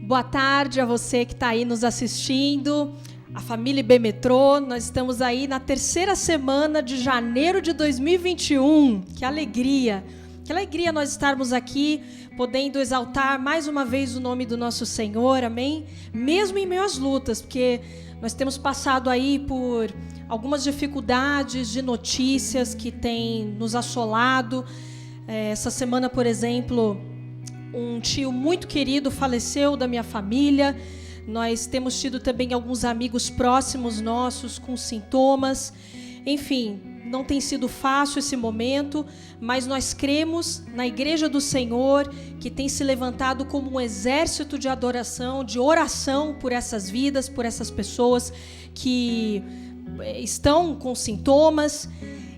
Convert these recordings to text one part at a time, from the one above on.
Boa tarde a você que está aí nos assistindo, a família IB Metrô. Nós estamos aí na terceira semana de janeiro de 2021. Que alegria! Que alegria nós estarmos aqui, podendo exaltar mais uma vez o nome do nosso Senhor, amém? Mesmo em meio às lutas, porque nós temos passado aí por algumas dificuldades de notícias que têm nos assolado. Essa semana, por exemplo, um tio muito querido faleceu da minha família. Nós temos tido também alguns amigos próximos nossos com sintomas. Enfim, não tem sido fácil esse momento, mas nós cremos na Igreja do Senhor, que tem se levantado como um exército de adoração, de oração por essas vidas, por essas pessoas que estão com sintomas.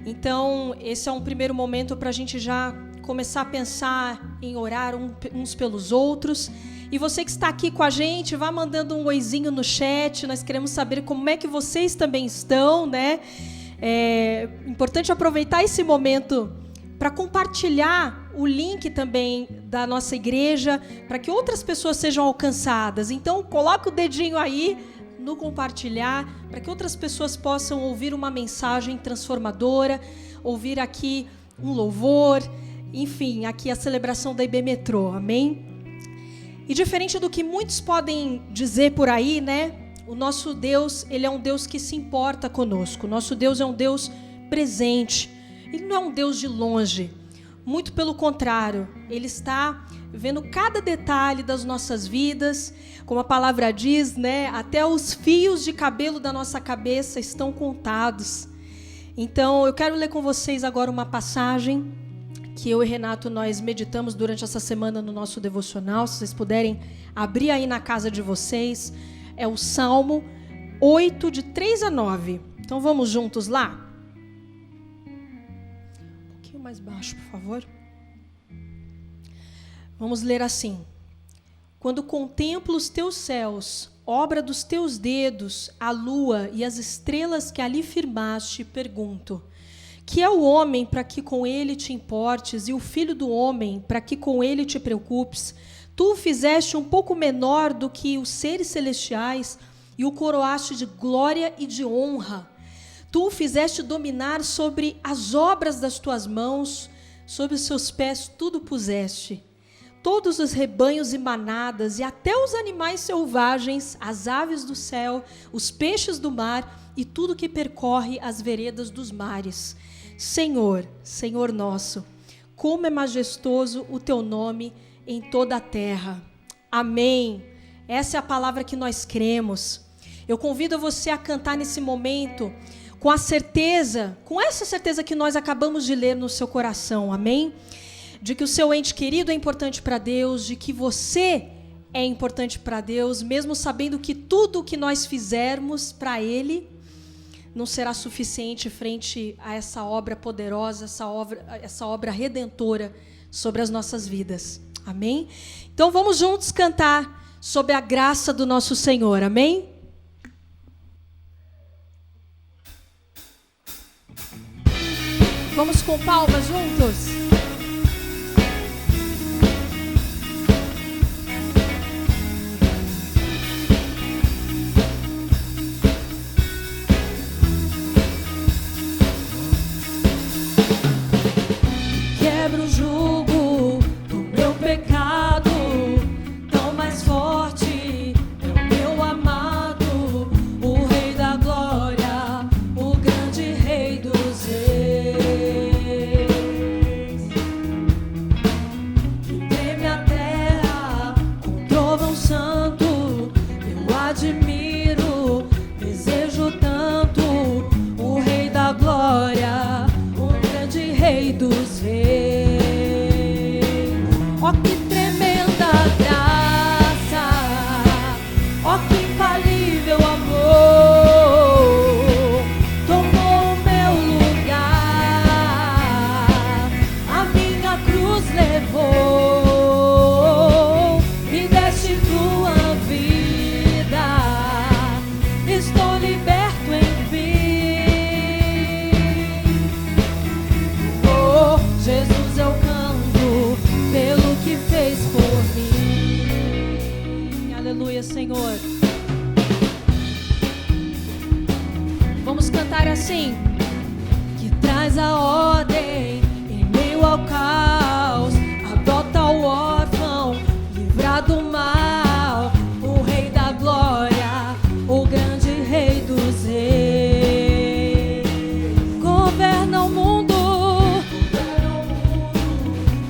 Então, esse é um primeiro momento para a gente já começar a pensar em orar uns pelos outros. E você que está aqui com a gente, vá mandando um oizinho no chat. Nós queremos saber como é que vocês também estão, né? É importante aproveitar esse momento para compartilhar o link também da nossa igreja, para que outras pessoas sejam alcançadas. Então, coloca o dedinho aí no compartilhar, para que outras pessoas possam ouvir uma mensagem transformadora, ouvir aqui um louvor, enfim, aqui a celebração da IB Metrô, amém? E diferente do que muitos podem dizer por aí, né? O nosso Deus, ele é um Deus que se importa conosco. O nosso Deus é um Deus presente. Ele não é um Deus de longe. Muito pelo contrário, ele está vendo cada detalhe das nossas vidas. Como a palavra diz, né? Até os fios de cabelo da nossa cabeça estão contados. Então, eu quero ler com vocês agora uma passagem que eu e Renato nós meditamos durante essa semana no nosso devocional. Se vocês puderem abrir aí na casa de vocês, é o Salmo 8, de 3 a 9. Então vamos juntos lá? Um pouquinho mais baixo, por favor. Vamos ler assim. Quando contemplo os teus céus, obra dos teus dedos, a lua e as estrelas que ali firmaste, pergunto: que é o homem para que com ele te importes, e o filho do homem para que com ele te preocupes? Tu o fizeste um pouco menor do que os seres celestiais e o coroaste de glória e de honra. Tu o fizeste dominar sobre as obras das tuas mãos, sob os seus pés tudo puseste. Todos os rebanhos e manadas e até os animais selvagens, as aves do céu, os peixes do mar e tudo que percorre as veredas dos mares. Senhor, Senhor nosso, como é majestoso o teu nome em toda a terra. Amém. Essa é a palavra que nós cremos. Eu convido você a cantar nesse momento com a certeza, com essa certeza que nós acabamos de ler no seu coração, amém? De que o seu ente querido é importante para Deus, de que você é importante para Deus, mesmo sabendo que tudo o que nós fizermos para Ele não será suficiente frente a essa obra poderosa, essa obra redentora sobre as nossas vidas. Amém? Então vamos juntos cantar sobre a graça do nosso Senhor. Amém? Vamos com palmas juntos? Quebra o jugo do meu pecado, tão mais forte é o meu amado, o Rei da Glória, o grande Rei dos Reis. Aleluia, Senhor. Vamos cantar assim. Que traz a ordem em meio ao caos, adota o órfão, livra do mal, o Rei da Glória, o grande Rei dos Reis. Governa o mundo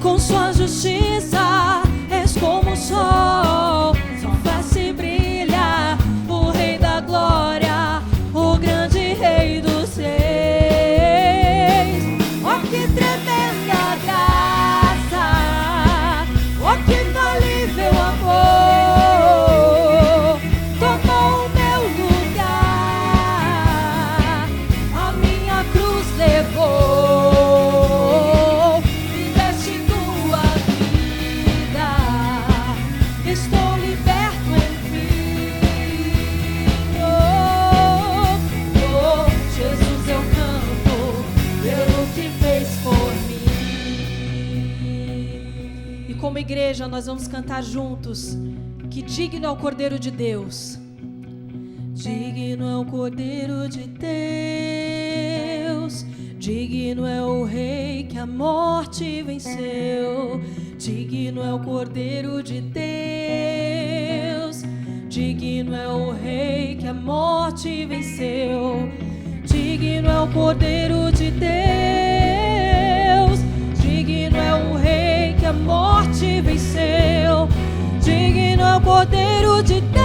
com sua justiça, és como o sol, sua face brilha, o Rei da Glória, o grande Rei dos Reis. Oh, que tremenda graça, oh, que infalível amor, tomou o meu lugar, a minha cruz levou, me deste tua vida, estou liberto enfim. Oh, oh, Jesus, eu canto pelo que fez por mim. E como igreja nós vamos cantar juntos que digno é o Cordeiro de Deus. Digno é o Cordeiro de Deus, digno é o Rei que a morte venceu. Digno é o Cordeiro de Deus, digno é o Rei que a morte venceu. Digno é o Cordeiro de Deus, digno é o Rei que a morte venceu. Digno é o Cordeiro de Deus,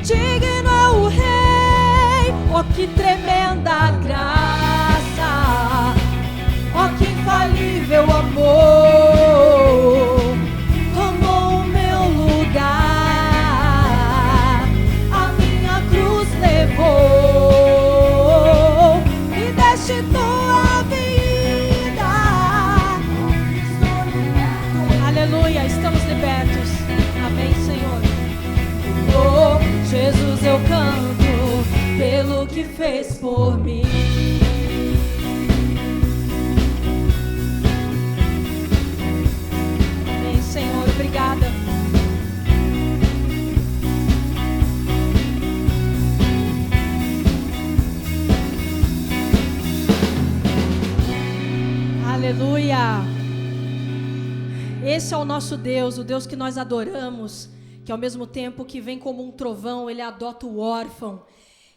digno é o Rei. Oh, que tremenda graça, oh, que infalível amor, tomou o meu lugar, a minha cruz levou, me deste tua vida. Aleluia, estamos libertos. Amém, Senhor. Oh, Jesus, eu canto pelo que fez por mim. Amém, Senhor, obrigada. Aleluia. Esse é o nosso Deus, o Deus que nós adoramos, que ao mesmo tempo que vem como um trovão, Ele adota o órfão.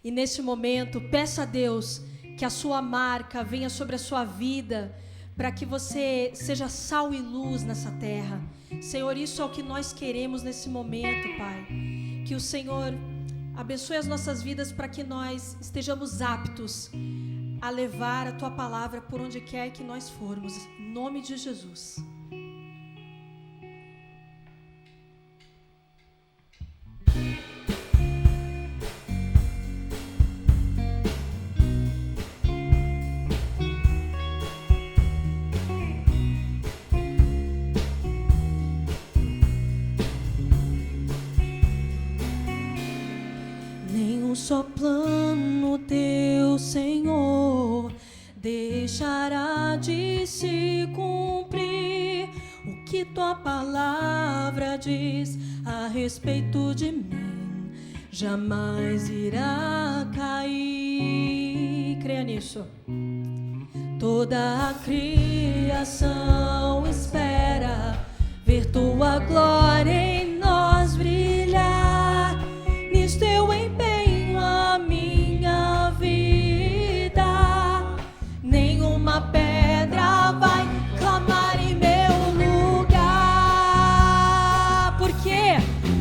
E nesse momento, peça a Deus que a sua marca venha sobre a sua vida, para que você seja sal e luz nessa terra. Senhor, isso é o que nós queremos nesse momento, Pai. Que o Senhor abençoe as nossas vidas para que nós estejamos aptos a levar a Tua palavra por onde quer que nós formos. Em nome de Jesus. Nenhum só plano teu, Senhor, deixará de se cumprir. O que tua palavra diz a respeito de mim jamais irá cair. Creia nisso. Toda a criação espera ver tua glória em nós brilhar. Nisso teu empenho a minha vida, nenhuma pedra vai clamar em meu lugar, porque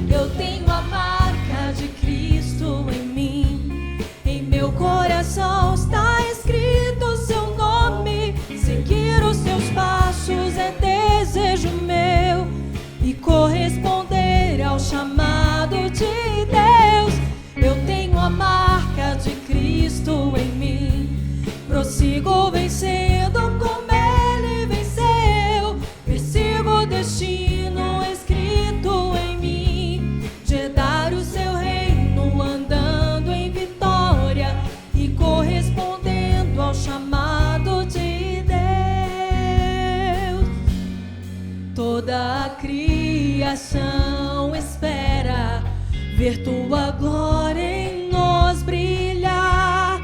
eu tenho a marca de Cristo em mim, em meu coração está escrito o seu nome, seguir os seus passos é desejo meu e correr criação espera ver tua glória em nós brilhar.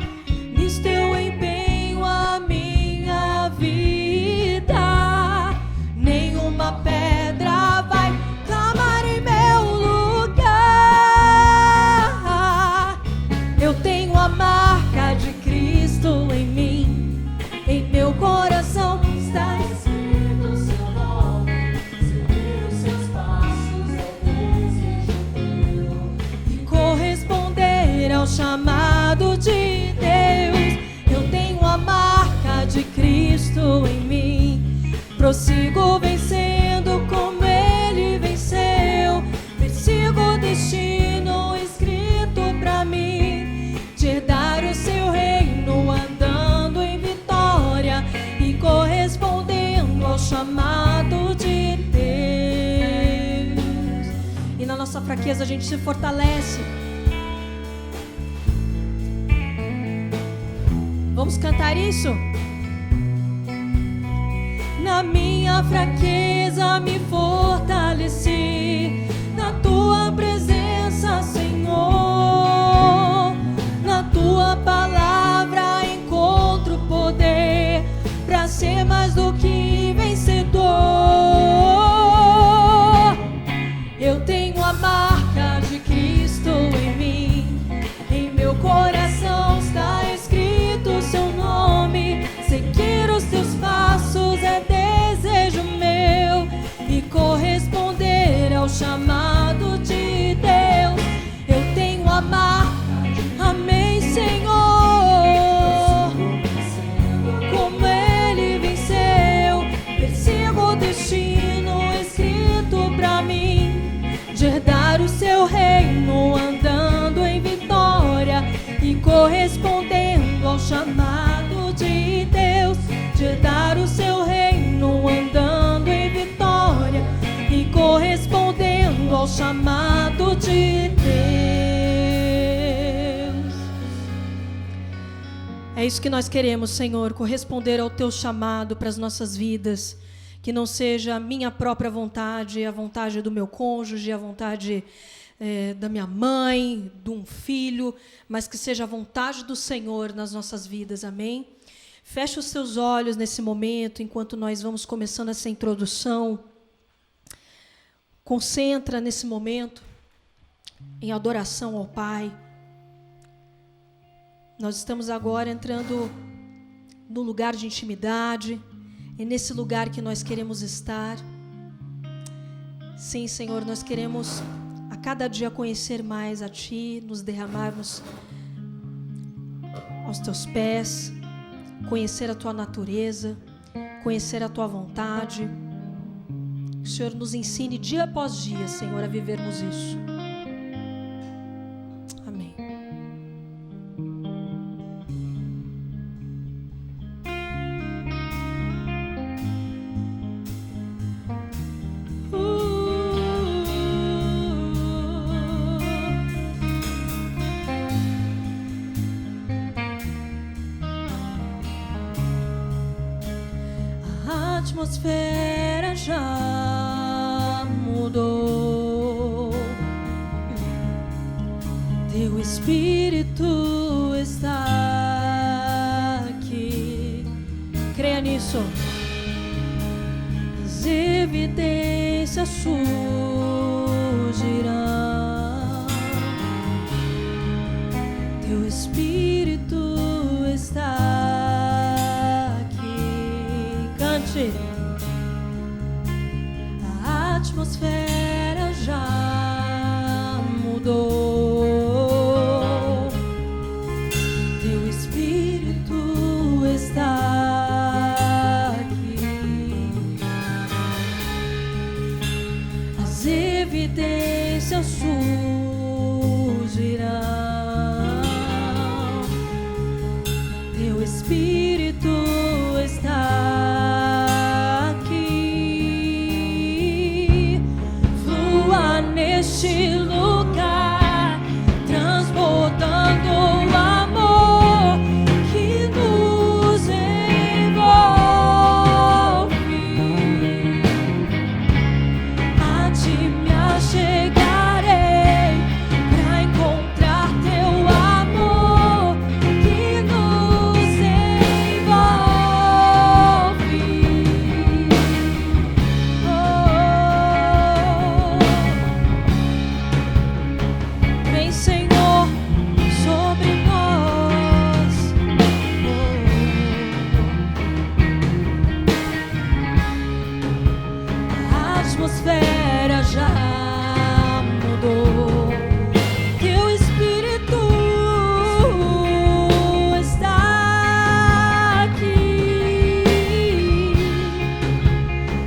Nisso teu empenho a minha vida, nenhuma pedra vai clamar em meu lugar. Eu tenho a marca de Cristo em mim, em meu coração está escrito o seu nome. Seguir os seus passos é desejo meu, e corresponder ao chamado de Deus. Eu tenho a marca de Cristo em mim, prossigo vencendo como Ele venceu. Persigo o destino escrito pra mim, de herdar o seu reino, andando em vitória e correspondendo ao chamado de Deus. E na nossa fraqueza a gente se fortalece. Vamos cantar isso? Na minha fraqueza me fortaleci, na tua presença, Senhor. Na tua palavra encontro poder pra ser mais do que vencedor. Eu tenho a marca de Cristo em mim, em meu coração está escrito o seu nome. Seguir os teus passos é desejo meu, e corresponder ao chamado de Deus. Eu tenho a marca, amém, Senhor, como Ele venceu. Persigo o destino escrito pra mim, de herdar o seu reino, andando em vitória e correspondendo ao chamado de Deus. De herdar o seu reino, andando em vitória e correspondendo ao chamado de Deus. É isso que nós queremos, Senhor, corresponder ao teu chamado para as nossas vidas. Que não seja a minha própria vontade, a vontade do meu cônjuge, a vontade da minha mãe, de um filho, mas que seja a vontade do Senhor nas nossas vidas, amém? Feche os seus olhos nesse momento, enquanto nós vamos começando essa introdução. Concentra nesse momento em adoração ao Pai. Nós estamos agora entrando no lugar de intimidade. É nesse lugar que nós queremos estar. Sim, Senhor, nós queremos a cada dia conhecer mais a Ti, nos derramarmos aos Teus pés, conhecer a Tua natureza, conhecer a Tua vontade. Que o Senhor nos ensine dia após dia, Senhor, a vivermos isso. Amém. A atmosfera já mudou, teu Espírito está aqui. Creia nisso. As evidências surgirão, teu Espírito está aqui. Cante. A atmosfera já mudou, teu Espírito está aqui. As evidências surgirão, teu Espírito está aqui. Flua neste lugar, transbordando o amor que nos envolve. atmosfera já mudou. Teu Espírito está aqui.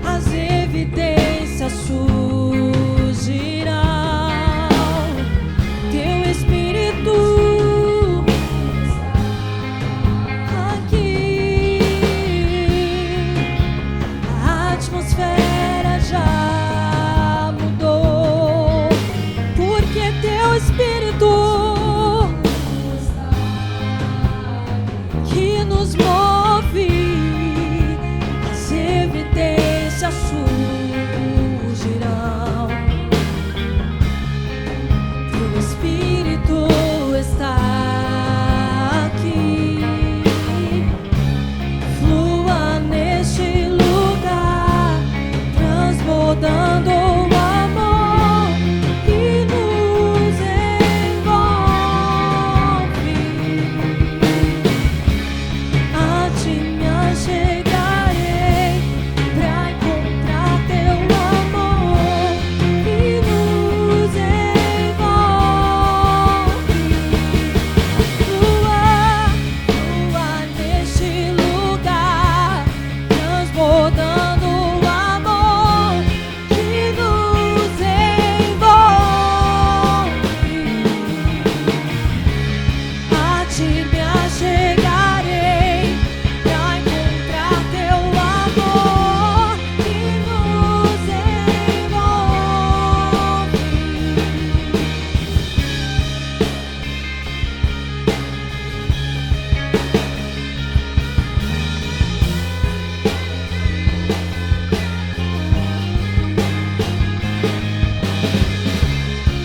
As evidências surgirão. Teu Espírito está aqui. A atmosfera já mudou, porque teu Espírito que nos move, as evidências surgirão. Teu Espírito está aqui. Flua neste lugar, transbordando o amor que nos envolve. A ti me achegarei pra encontrar teu amor que nos envolve. Flua neste lugar, transbordando o amor que nos envolve. A ti me achegarei pra encontrar teu amor que nos envolve.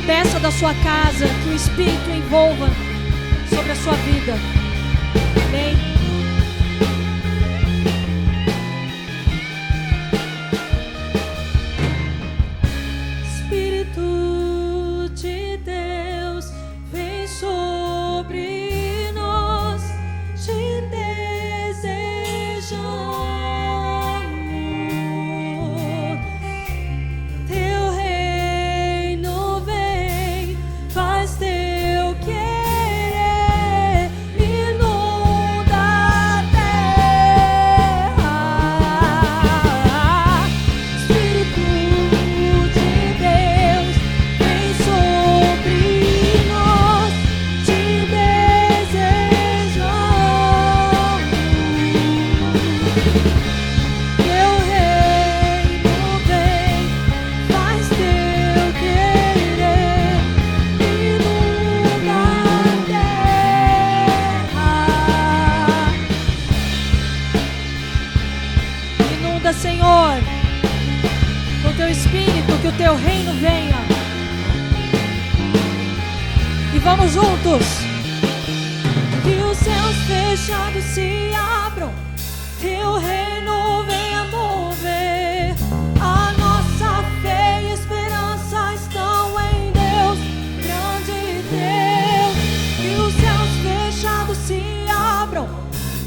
Peça da sua casa que o Espírito envolva sobre a sua vida. Amém. Espírito de Deus, vem sobre nós, te desejamos. Teu reino vem, faz teu querer, inunda a terra. Espírito de Deus, vem sobre nós, te desejamos. Teu reino vem, faz teu querer, inunda a terra. Inunda, Senhor, com teu Espírito, que o teu reino venha. E vamos juntos. Que os céus fechados se abram, teu reino venha mover. A nossa fé e esperança estão em Deus, grande Deus. Que os céus fechados se abram,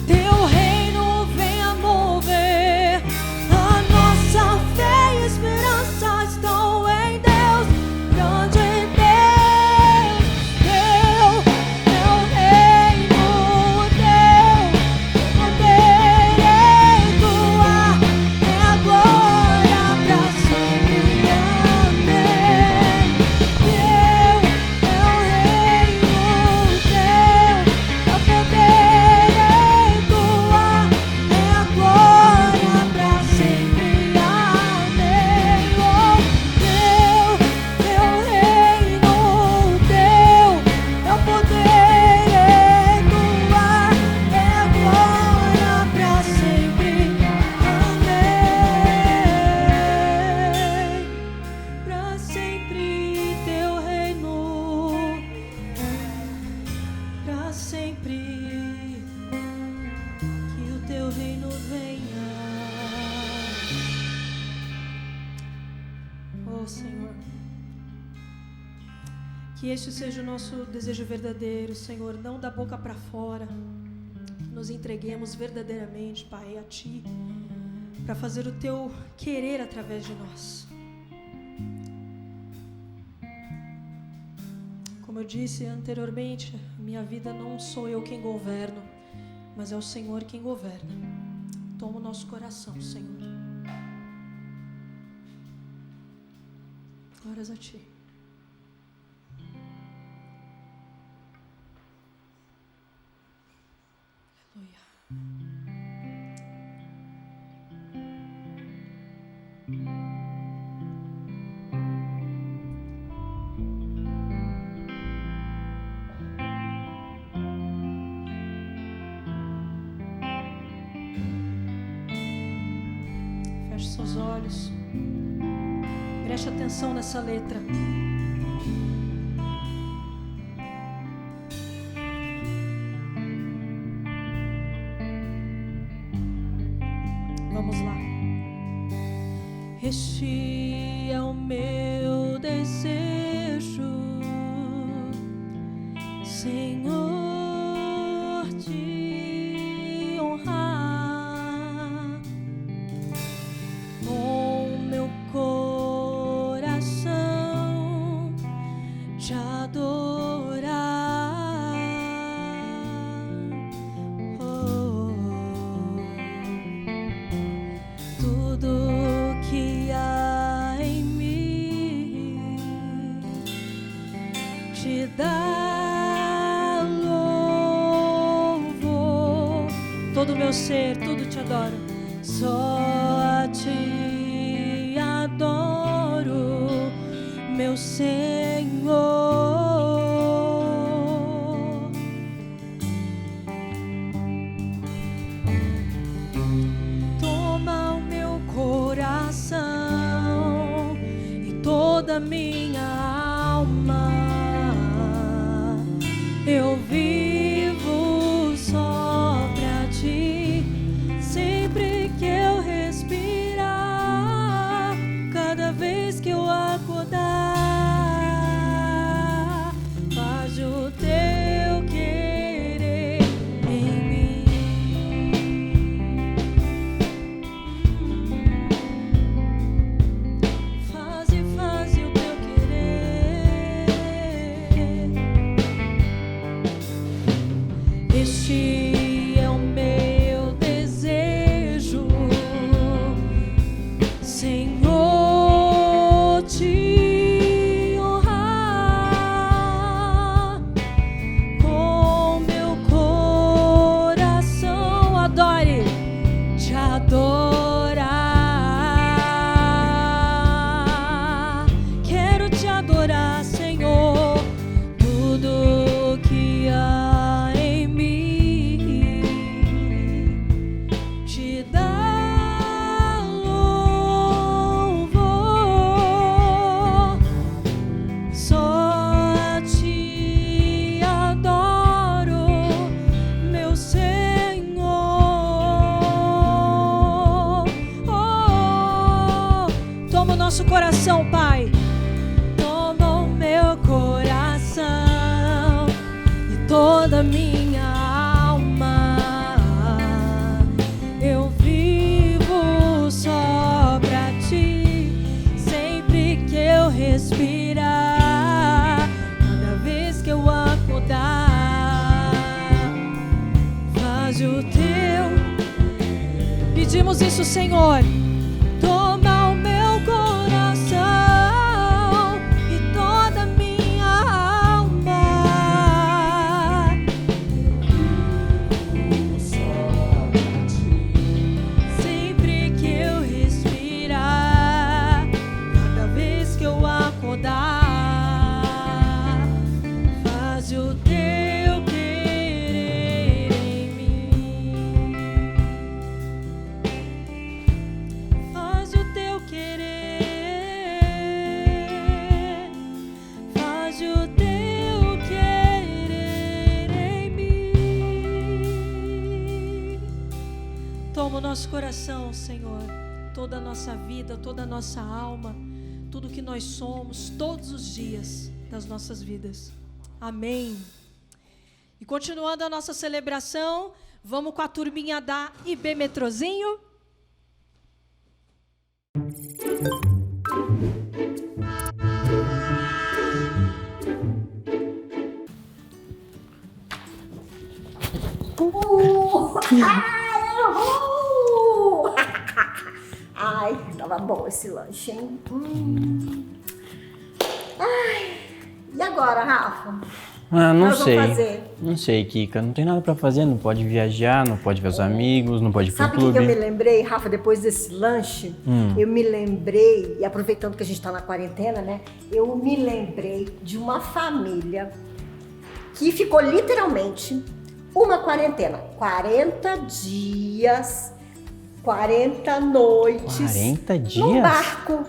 teu reino venha mover. A nossa fé e esperança estão em Deus, grande Deus. Teu reino, teu poder é tua, é a glória pra sempre. Amém. Teu reino, teu poder é tua, é a glória pra sempre. Amém. Oh, teu reino, teu poder é tua, é a glória pra sempre. Amém. Pra sempre teu reino, pra sempre que o teu reino venha. Oh, Senhor, que este seja o nosso desejo verdadeiro, Senhor, não da boca para fora. Nos entreguemos verdadeiramente, Pai, a Ti, para fazer o Teu querer através de nós. Como eu disse anteriormente, minha vida não sou eu quem governo, mas é o Senhor quem governa. Toma o nosso coração, Senhor. Glórias a Ti. Aleluia. Feche seus olhos. Preste atenção nessa letra. Vamos lá. Este é o meu desejo, Senhor, te honrar com meu coração, te adorar. Oh, tudo que há em mim te dá louvor. Todo o meu ser, tudo te adora. Só a Ti adoro, meu Senhor. Toma o meu coração e toda a minha alma. Eu vivo só pra Ti, sempre que eu respirar, cada vez que eu acordar, faz o Teu querer em mim. Faz o Teu querer. Este é o meu desejo, Senhor, te honrar com meu coração. Adore, te adorar. Quero te adorar, Senhor. Tudo que há em mim te dá louvor. Só a Ti adoro, meu Senhor. Oh, toma o nosso coração, Pai. Toma o meu coração e toda a minha alma. Eu vivo só pra Ti, sempre que eu respirar, cada vez que eu acordar, faz o Teu. Pedimos isso, Senhor. Toma o meu coração e toda a minha alma. Sempre que eu respirar, cada vez que eu acordar, faz o Teu querer em mim. Faz o Teu querer. Faz o Teu querer em mim. Toma o nosso coração, Senhor. Toda a nossa vida, toda a nossa alma, tudo que nós somos, todos os dias das nossas vidas. Amém. E continuando a nossa celebração, vamos com a turminha da IB Metrozinho. esse lanche, hein? Ai, e agora, Rafa? Ah, não Nós sei. vamos fazer. Não sei, Kika. Não tem nada pra fazer, não pode viajar, não pode ver os amigos, não pode ir pro Sabe o que clube. eu me lembrei, Rafa, depois desse lanche? Eu me lembrei, e aproveitando que a gente tá na quarentena, né? Eu me lembrei de uma família que ficou literalmente uma quarentena. 40 dias, 40 noites. 40 Num dias? barco.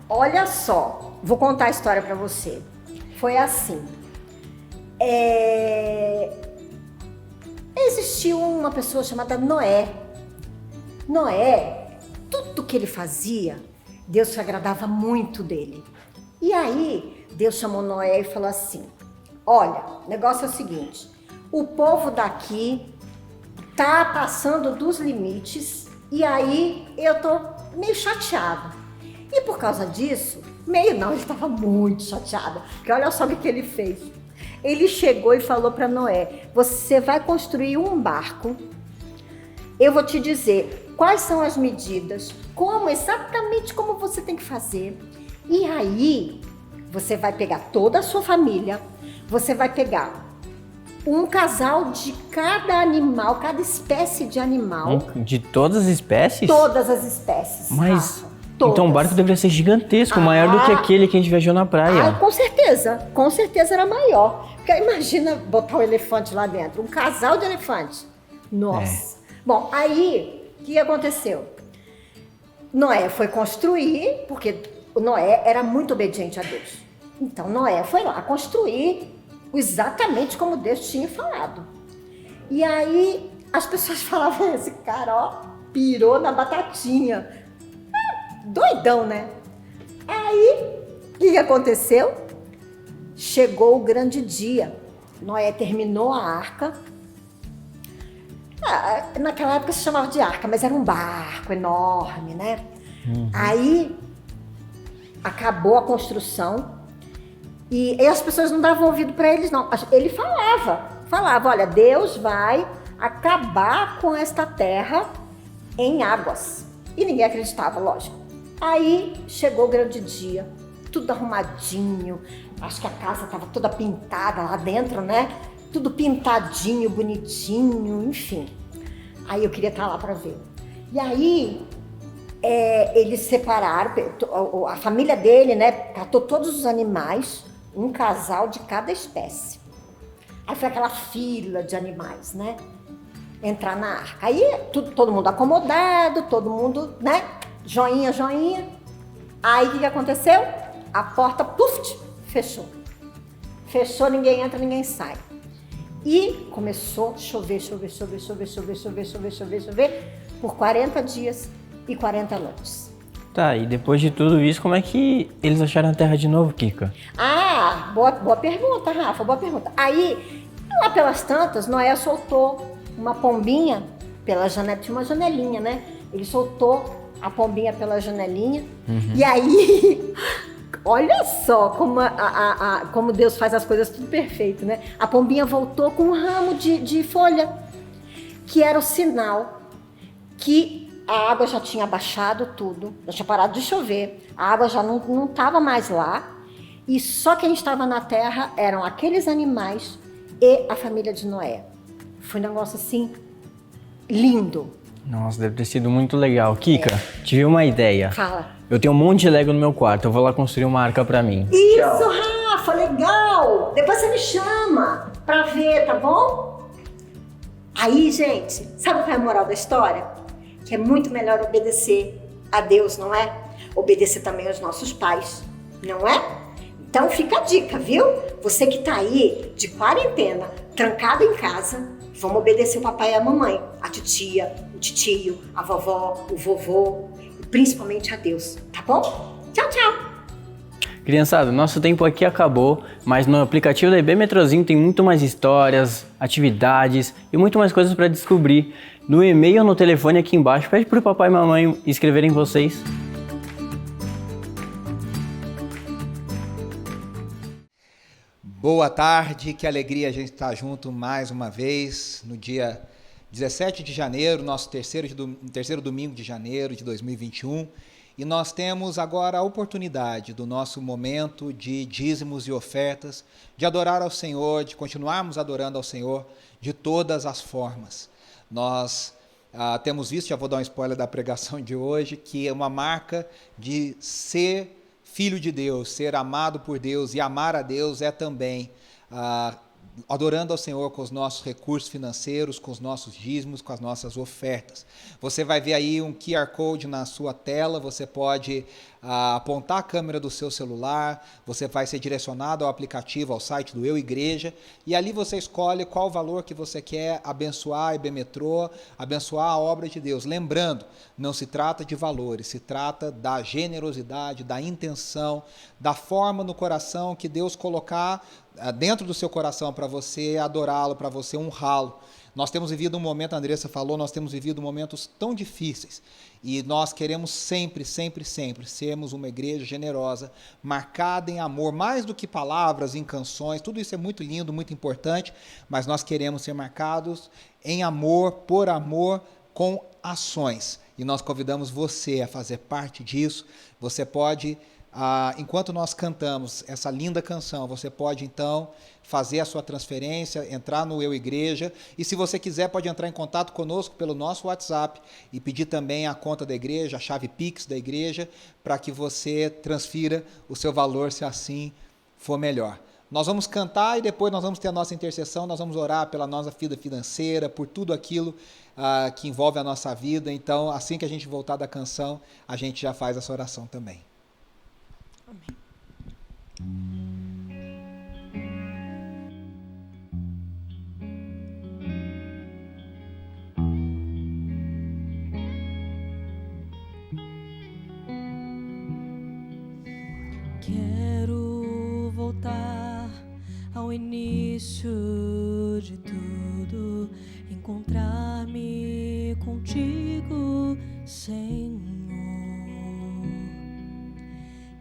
Olha só, vou contar a história pra você. Foi assim. Existiu uma pessoa chamada Noé. Noé, tudo que ele fazia, Deus se agradava muito dele. E aí, Deus chamou Noé e falou assim: olha, o negócio é o seguinte, o povo daqui tá passando dos limites e aí eu tô meio chateada. E por causa disso, ele estava muito chateado, porque olha só o que ele fez. Ele chegou e falou para Noé: você vai construir um barco, eu vou te dizer quais são as medidas, exatamente como você tem que fazer. E aí, você vai pegar toda a sua família, você vai pegar um casal de cada animal, cada espécie de animal. De todas as espécies? Todas as espécies. Mas, Rafa, então o todas. barco deveria ser gigantesco, maior do que aquele que a gente viajou na praia. Com certeza era maior. Porque imagina botar um elefante lá dentro, um casal de elefantes. Nossa. Bom, aí, o que aconteceu? Noé foi construir, porque o Noé era muito obediente a Deus. Então, Noé foi lá construir exatamente como Deus tinha falado. E aí, as pessoas falavam: esse cara, ó, pirou na batatinha. Doidão, né? Aí, o que aconteceu? Chegou o grande dia. Noé terminou a arca. Naquela época se chamava de arca, mas era um barco enorme, né? Aí, acabou a construção e as pessoas não davam ouvido para eles, não. Ele falava, olha, Deus vai acabar com esta terra em águas. E ninguém acreditava, lógico. Aí chegou o grande dia, tudo arrumadinho, acho que a casa estava toda pintada lá dentro, né? Tudo pintadinho, bonitinho, enfim. Aí eu queria estar lá para ver. E aí eles separaram, a família dele, né? Catou todos os animais, um casal de cada espécie. Aí foi aquela fila de animais, né? Entrar na arca. Aí todo mundo acomodado, todo mundo, né? Joinha, joinha. Aí o que aconteceu? A porta, puf, fechou. Fechou, ninguém entra, ninguém sai. E começou a chover por 40 dias e 40 noites. Tá, e depois de tudo isso, como é que eles acharam a terra de novo, Kika? Boa pergunta, Rafa, boa pergunta. Aí, lá pelas tantas, Noé soltou uma pombinha pela janela, tinha uma janelinha, né? Ele soltou a pombinha pela janelinha. E aí, olha só como Deus faz as coisas tudo perfeito, né? A pombinha voltou com um ramo de folha, que era o sinal que a água já tinha baixado tudo, já tinha parado de chover, a água já não estava mais lá, e só quem estava na terra eram aqueles animais e a família de Noé. Foi um negócio assim, lindo. Nossa, deve ter sido muito legal. Kika, tive uma ideia. Fala. Eu tenho um monte de Lego no meu quarto, eu vou lá construir uma arca pra mim. Isso, Rafa, legal! Depois você me chama pra ver, tá bom? Aí, gente, sabe qual é a moral da história? Que é muito melhor obedecer a Deus, não é? Obedecer também aos nossos pais, não é? Então fica a dica, viu? Você que tá aí de quarentena, trancado em casa, vamos obedecer o papai e a mamãe, a titia, o titio, a vovó, o vovô e principalmente a Deus, tá bom? Tchau, tchau! Criançada, nosso tempo aqui acabou, mas no aplicativo da IB Metrozinho tem muito mais histórias, atividades e muito mais coisas para descobrir. No e-mail ou no telefone aqui embaixo, pede pro papai e mamãe escreverem vocês. Boa tarde, que alegria a gente estar junto mais uma vez no dia 17 de janeiro, nosso terceiro domingo de janeiro de 2021, e nós temos agora a oportunidade do nosso momento de dízimos e ofertas, de adorar ao Senhor, de continuarmos adorando ao Senhor de todas as formas. Nós temos visto, já vou dar um spoiler da pregação de hoje, que é uma marca de ser filho de Deus, ser amado por Deus, e amar a Deus é também adorando ao Senhor com os nossos recursos financeiros, com os nossos dízimos, com as nossas ofertas. Você vai ver aí um QR Code na sua tela, você pode apontar a câmera do seu celular, você vai ser direcionado ao aplicativo, ao site do Eu Igreja, e ali você escolhe qual valor que você quer abençoar a IB Metrô, abençoar a obra de Deus. Lembrando, não se trata de valores, se trata da generosidade, da intenção, da forma no coração que Deus colocar dentro do seu coração para você adorá-lo, para você honrá-lo. Nós temos vivido um momento, a Andressa falou, nós temos vivido momentos tão difíceis e nós queremos sempre sermos uma igreja generosa, marcada em amor, mais do que palavras, em canções, tudo isso é muito lindo, muito importante, mas nós queremos ser marcados em amor, por amor, com ações. E nós convidamos você a fazer parte disso. Você pode, enquanto nós cantamos essa linda canção, você pode então fazer a sua transferência, entrar no Eu Igreja, e se você quiser pode entrar em contato conosco pelo nosso WhatsApp e pedir também a conta da igreja, a chave Pix da igreja, para que você transfira o seu valor, se assim for melhor. Nós vamos cantar e depois nós vamos ter a nossa intercessão, nós vamos orar pela nossa vida financeira, por tudo aquilo que envolve a nossa vida. Então, assim que a gente voltar da canção, a gente já faz essa oração também. Amém. Quero voltar ao início de tudo, encontrar-me contigo, Senhor.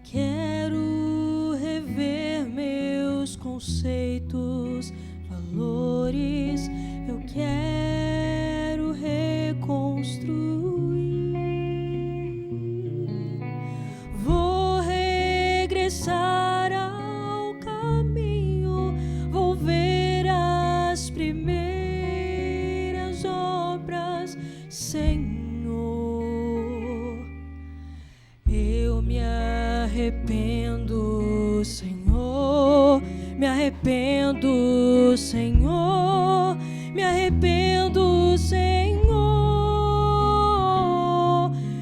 Quero rever meus conceitos, valores, eu quero reconstruir. Vou regressar ao caminho, vou ver as primeiras obras, Senhor. Eu me arrependo, Senhor, me arrependo, Senhor, me arrependo, Senhor.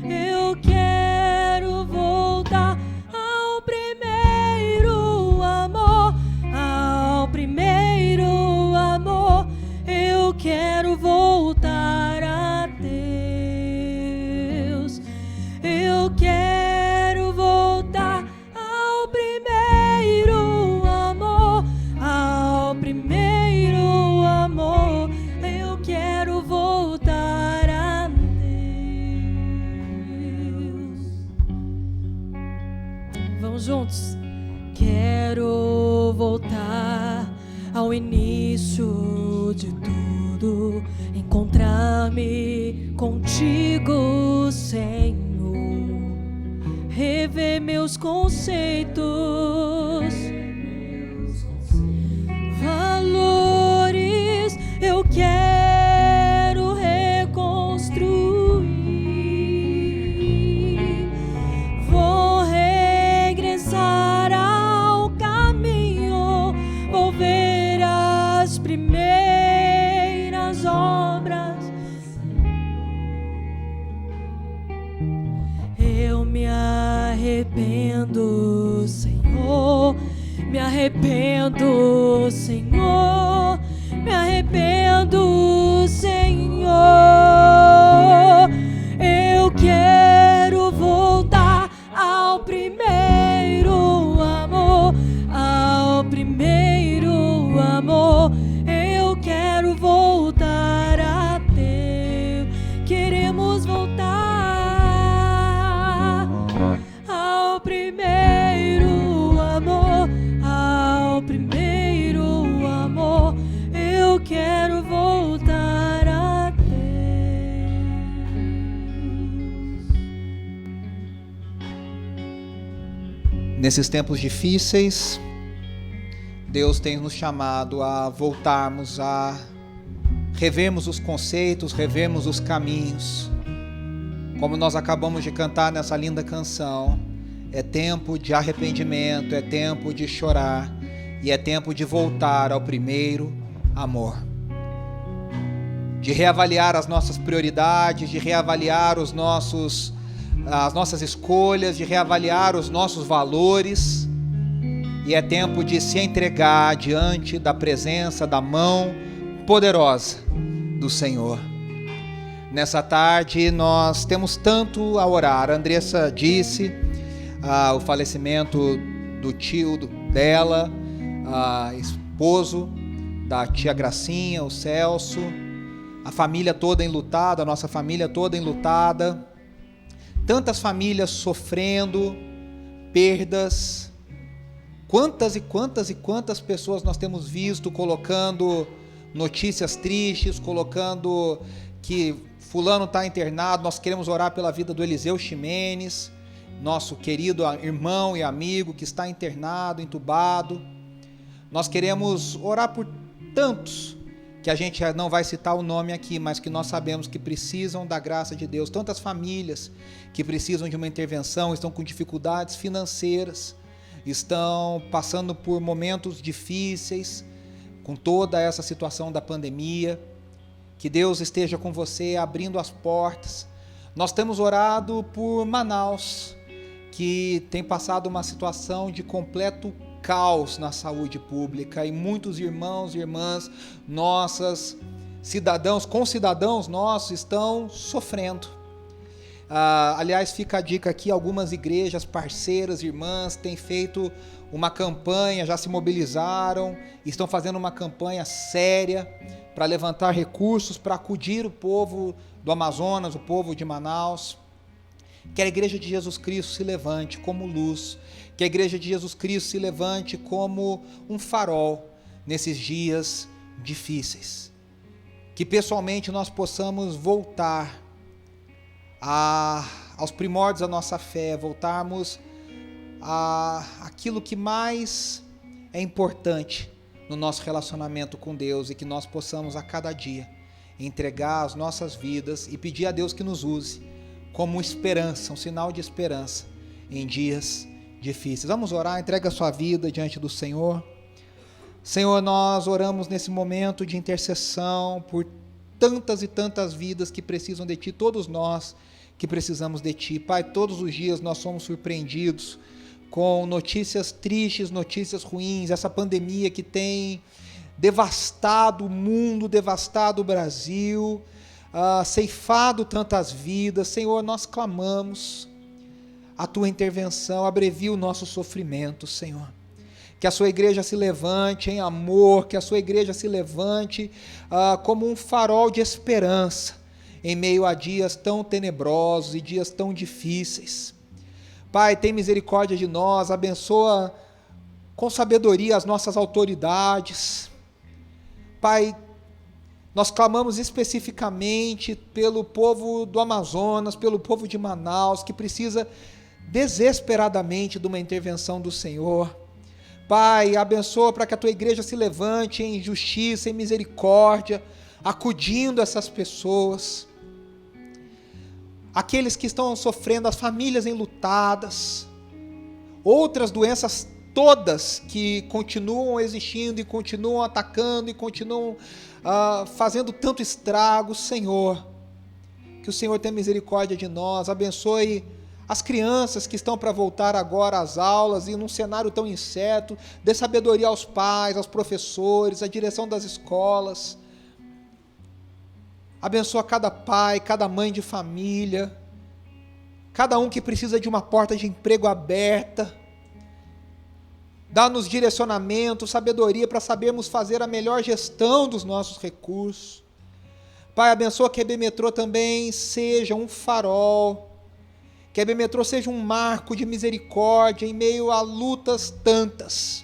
Eu quero voltar ao primeiro amor, ao primeiro amor. Eu quero voltar a Deus. Eu quero voltar ao primeiro amor, ao primeiro amor. Eu quero voltar a Deus. Vamos juntos. Quero voltar ao início de tudo, encontrar-me contigo, Senhor. Rever meus conceitos, valores, eu quero reconstruir. Vou regressar ao caminho, vou ver as primeiras obras. Eu me arrependo, Senhor, me arrependo, Senhor, me arrependo, Senhor. Eu quero voltar ao primeiro amor, ao primeiro amor. Eu quero voltar a Deus. Queremos voltar ao primeiro amor, ao primeiro amor. Eu quero voltar a Deus. Nesses tempos difíceis, Deus tem nos chamado a voltarmos, a revermos os conceitos, revermos os caminhos. Como nós acabamos de cantar nessa linda canção, é tempo de arrependimento, é tempo de chorar e é tempo de voltar ao primeiro amor. De reavaliar as nossas prioridades, de reavaliar as nossas escolhas, de reavaliar os nossos valores. E é tempo de se entregar diante da presença, da mão poderosa do Senhor. Nessa tarde nós temos tanto a orar. A Andressa disse o falecimento do tio dela, esposo da tia Gracinha, o Celso, a família toda enlutada, a nossa família toda enlutada. Tantas famílias sofrendo perdas. Quantas e quantas e quantas pessoas nós temos visto colocando notícias tristes, colocando que fulano está internado. Nós queremos orar pela vida do Eliseu Ximenes, nosso querido irmão e amigo que está internado, entubado. Nós queremos orar por tantos que a gente não vai citar o nome aqui, mas que nós sabemos que precisam da graça de Deus. Tantas famílias que precisam de uma intervenção, estão com dificuldades financeiras, estão passando por momentos difíceis, com toda essa situação da pandemia. Que Deus esteja com você, abrindo as portas. Nós temos orado por Manaus, que tem passado uma situação de completo caos na saúde pública, e muitos irmãos e irmãs nossas, concidadãos nossos, estão sofrendo. Aliás, fica a dica aqui, algumas igrejas parceiras, irmãs, têm feito uma campanha, já se mobilizaram, estão fazendo uma campanha séria para levantar recursos, para acudir o povo do Amazonas, o povo de Manaus. Que a Igreja de Jesus Cristo se levante como luz, que a Igreja de Jesus Cristo se levante como um farol nesses dias difíceis. Que pessoalmente nós possamos voltar aos primórdios da nossa fé, voltarmos àquilo que mais é importante no nosso relacionamento com Deus, e que nós possamos a cada dia entregar as nossas vidas e pedir a Deus que nos use como esperança, um sinal de esperança em dias difíceis. Vamos orar, entrega a sua vida diante do Senhor. Senhor, nós oramos nesse momento de intercessão por tantas e tantas vidas que precisam de Ti, todos nós que precisamos de Ti. Pai, todos os dias nós somos surpreendidos com notícias tristes, notícias ruins, essa pandemia que tem devastado o mundo, devastado o Brasil, ceifado tantas vidas. Senhor, nós clamamos a Tua intervenção, abrevia o nosso sofrimento, Senhor. Que a Sua igreja se levante em amor, que a Sua igreja se levante como um farol de esperança em meio a dias tão tenebrosos e dias tão difíceis. Pai, tem misericórdia de nós, abençoa com sabedoria as nossas autoridades. Pai, nós clamamos especificamente pelo povo do Amazonas, pelo povo de Manaus, que precisa desesperadamente de uma intervenção do Senhor. Pai, abençoa para que a Tua igreja se levante em justiça, em misericórdia, acudindo essas pessoas. Aqueles que estão sofrendo, as famílias enlutadas, outras doenças todas que continuam existindo e continuam atacando e continuam fazendo tanto estrago. Senhor, que o Senhor tenha misericórdia de nós, abençoe as crianças que estão para voltar agora às aulas e num cenário tão incerto, dê sabedoria aos pais, aos professores, à direção das escolas. Abençoa cada pai, cada mãe de família, cada um que precisa de uma porta de emprego aberta. Dá-nos direcionamento, sabedoria para sabermos fazer a melhor gestão dos nossos recursos. Pai, abençoa que a EB Metrô também seja um farol, que a EB Metrô seja um marco de misericórdia em meio a lutas tantas.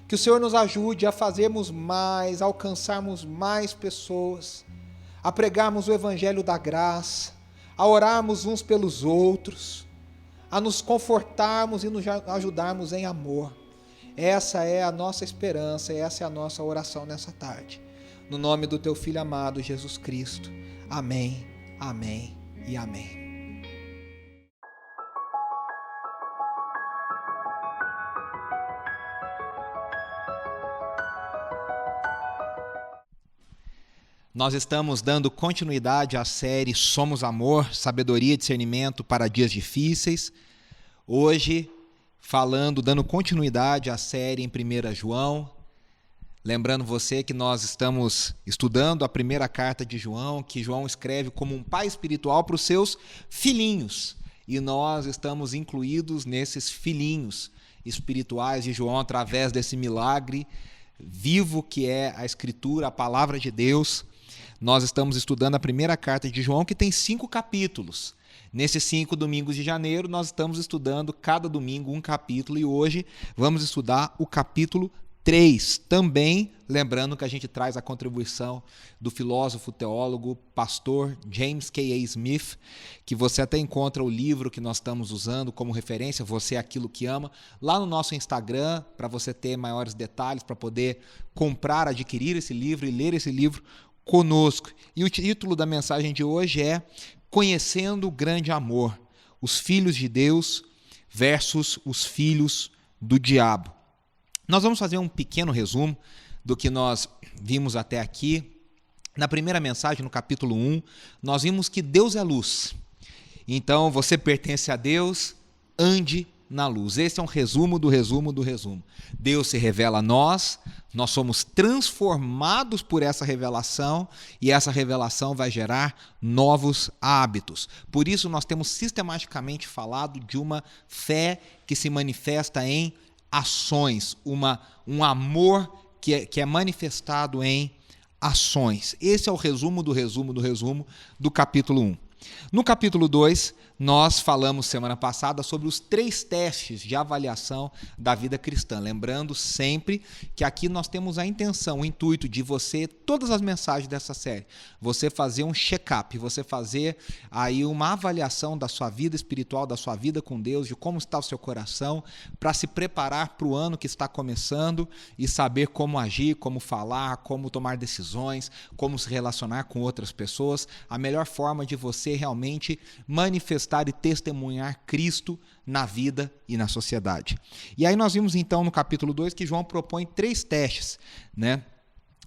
Que o Senhor nos ajude a fazermos mais, a alcançarmos mais pessoas, a pregarmos o Evangelho da graça, a orarmos uns pelos outros, a nos confortarmos e nos ajudarmos em amor. Essa é a nossa esperança, essa é a nossa oração nessa tarde. No nome do teu Filho amado, Jesus Cristo. Amém, amém e amém. Nós estamos dando continuidade à série Somos Amor, Sabedoria e Discernimento para Dias Difíceis. Hoje, dando continuidade à série em 1 João. Lembrando você que nós estamos estudando a primeira carta de João, que João escreve como um pai espiritual para os seus filhinhos. E nós estamos incluídos nesses filhinhos espirituais de João através desse milagre vivo que é a Escritura, a Palavra de Deus. Nós estamos estudando a primeira carta de João, que tem 5 capítulos. Nesses 5 domingos de janeiro, nós estamos estudando cada domingo um capítulo e hoje vamos estudar o capítulo 3. Também lembrando que a gente traz a contribuição do filósofo, teólogo, pastor James K.A. Smith, que você até encontra o livro que nós estamos usando como referência, Você é Aquilo que Ama, lá no nosso Instagram, para você ter maiores detalhes, para poder comprar, adquirir esse livro e ler esse livro conosco. E o título da mensagem de hoje é Conhecendo o Grande Amor, os filhos de Deus versus os filhos do diabo. Nós vamos fazer um pequeno resumo do que nós vimos até aqui. Na primeira mensagem, no capítulo 1, nós vimos que Deus é luz. Então, você pertence a Deus, ande na luz. Esse é um resumo do resumo do resumo. Deus se revela a nós somos transformados por essa revelação e essa revelação vai gerar novos hábitos. Por isso nós temos sistematicamente falado de uma fé que se manifesta em ações, um amor que é manifestado em ações. Esse é o resumo do resumo do resumo do capítulo 1. No capítulo 2, nós falamos semana passada sobre os 3 testes de avaliação da vida cristã. Lembrando sempre que aqui nós temos a intenção, o intuito de você, todas as mensagens dessa série, você fazer um check-up, você fazer aí uma avaliação da sua vida espiritual, da sua vida com Deus, de como está o seu coração, para se preparar para o ano que está começando e saber como agir, como falar, como tomar decisões, como se relacionar com outras pessoas. A melhor forma de você realmente manifestar e testemunhar Cristo na vida e na sociedade. E aí nós vimos então no capítulo 2 que João propõe 3 testes, né?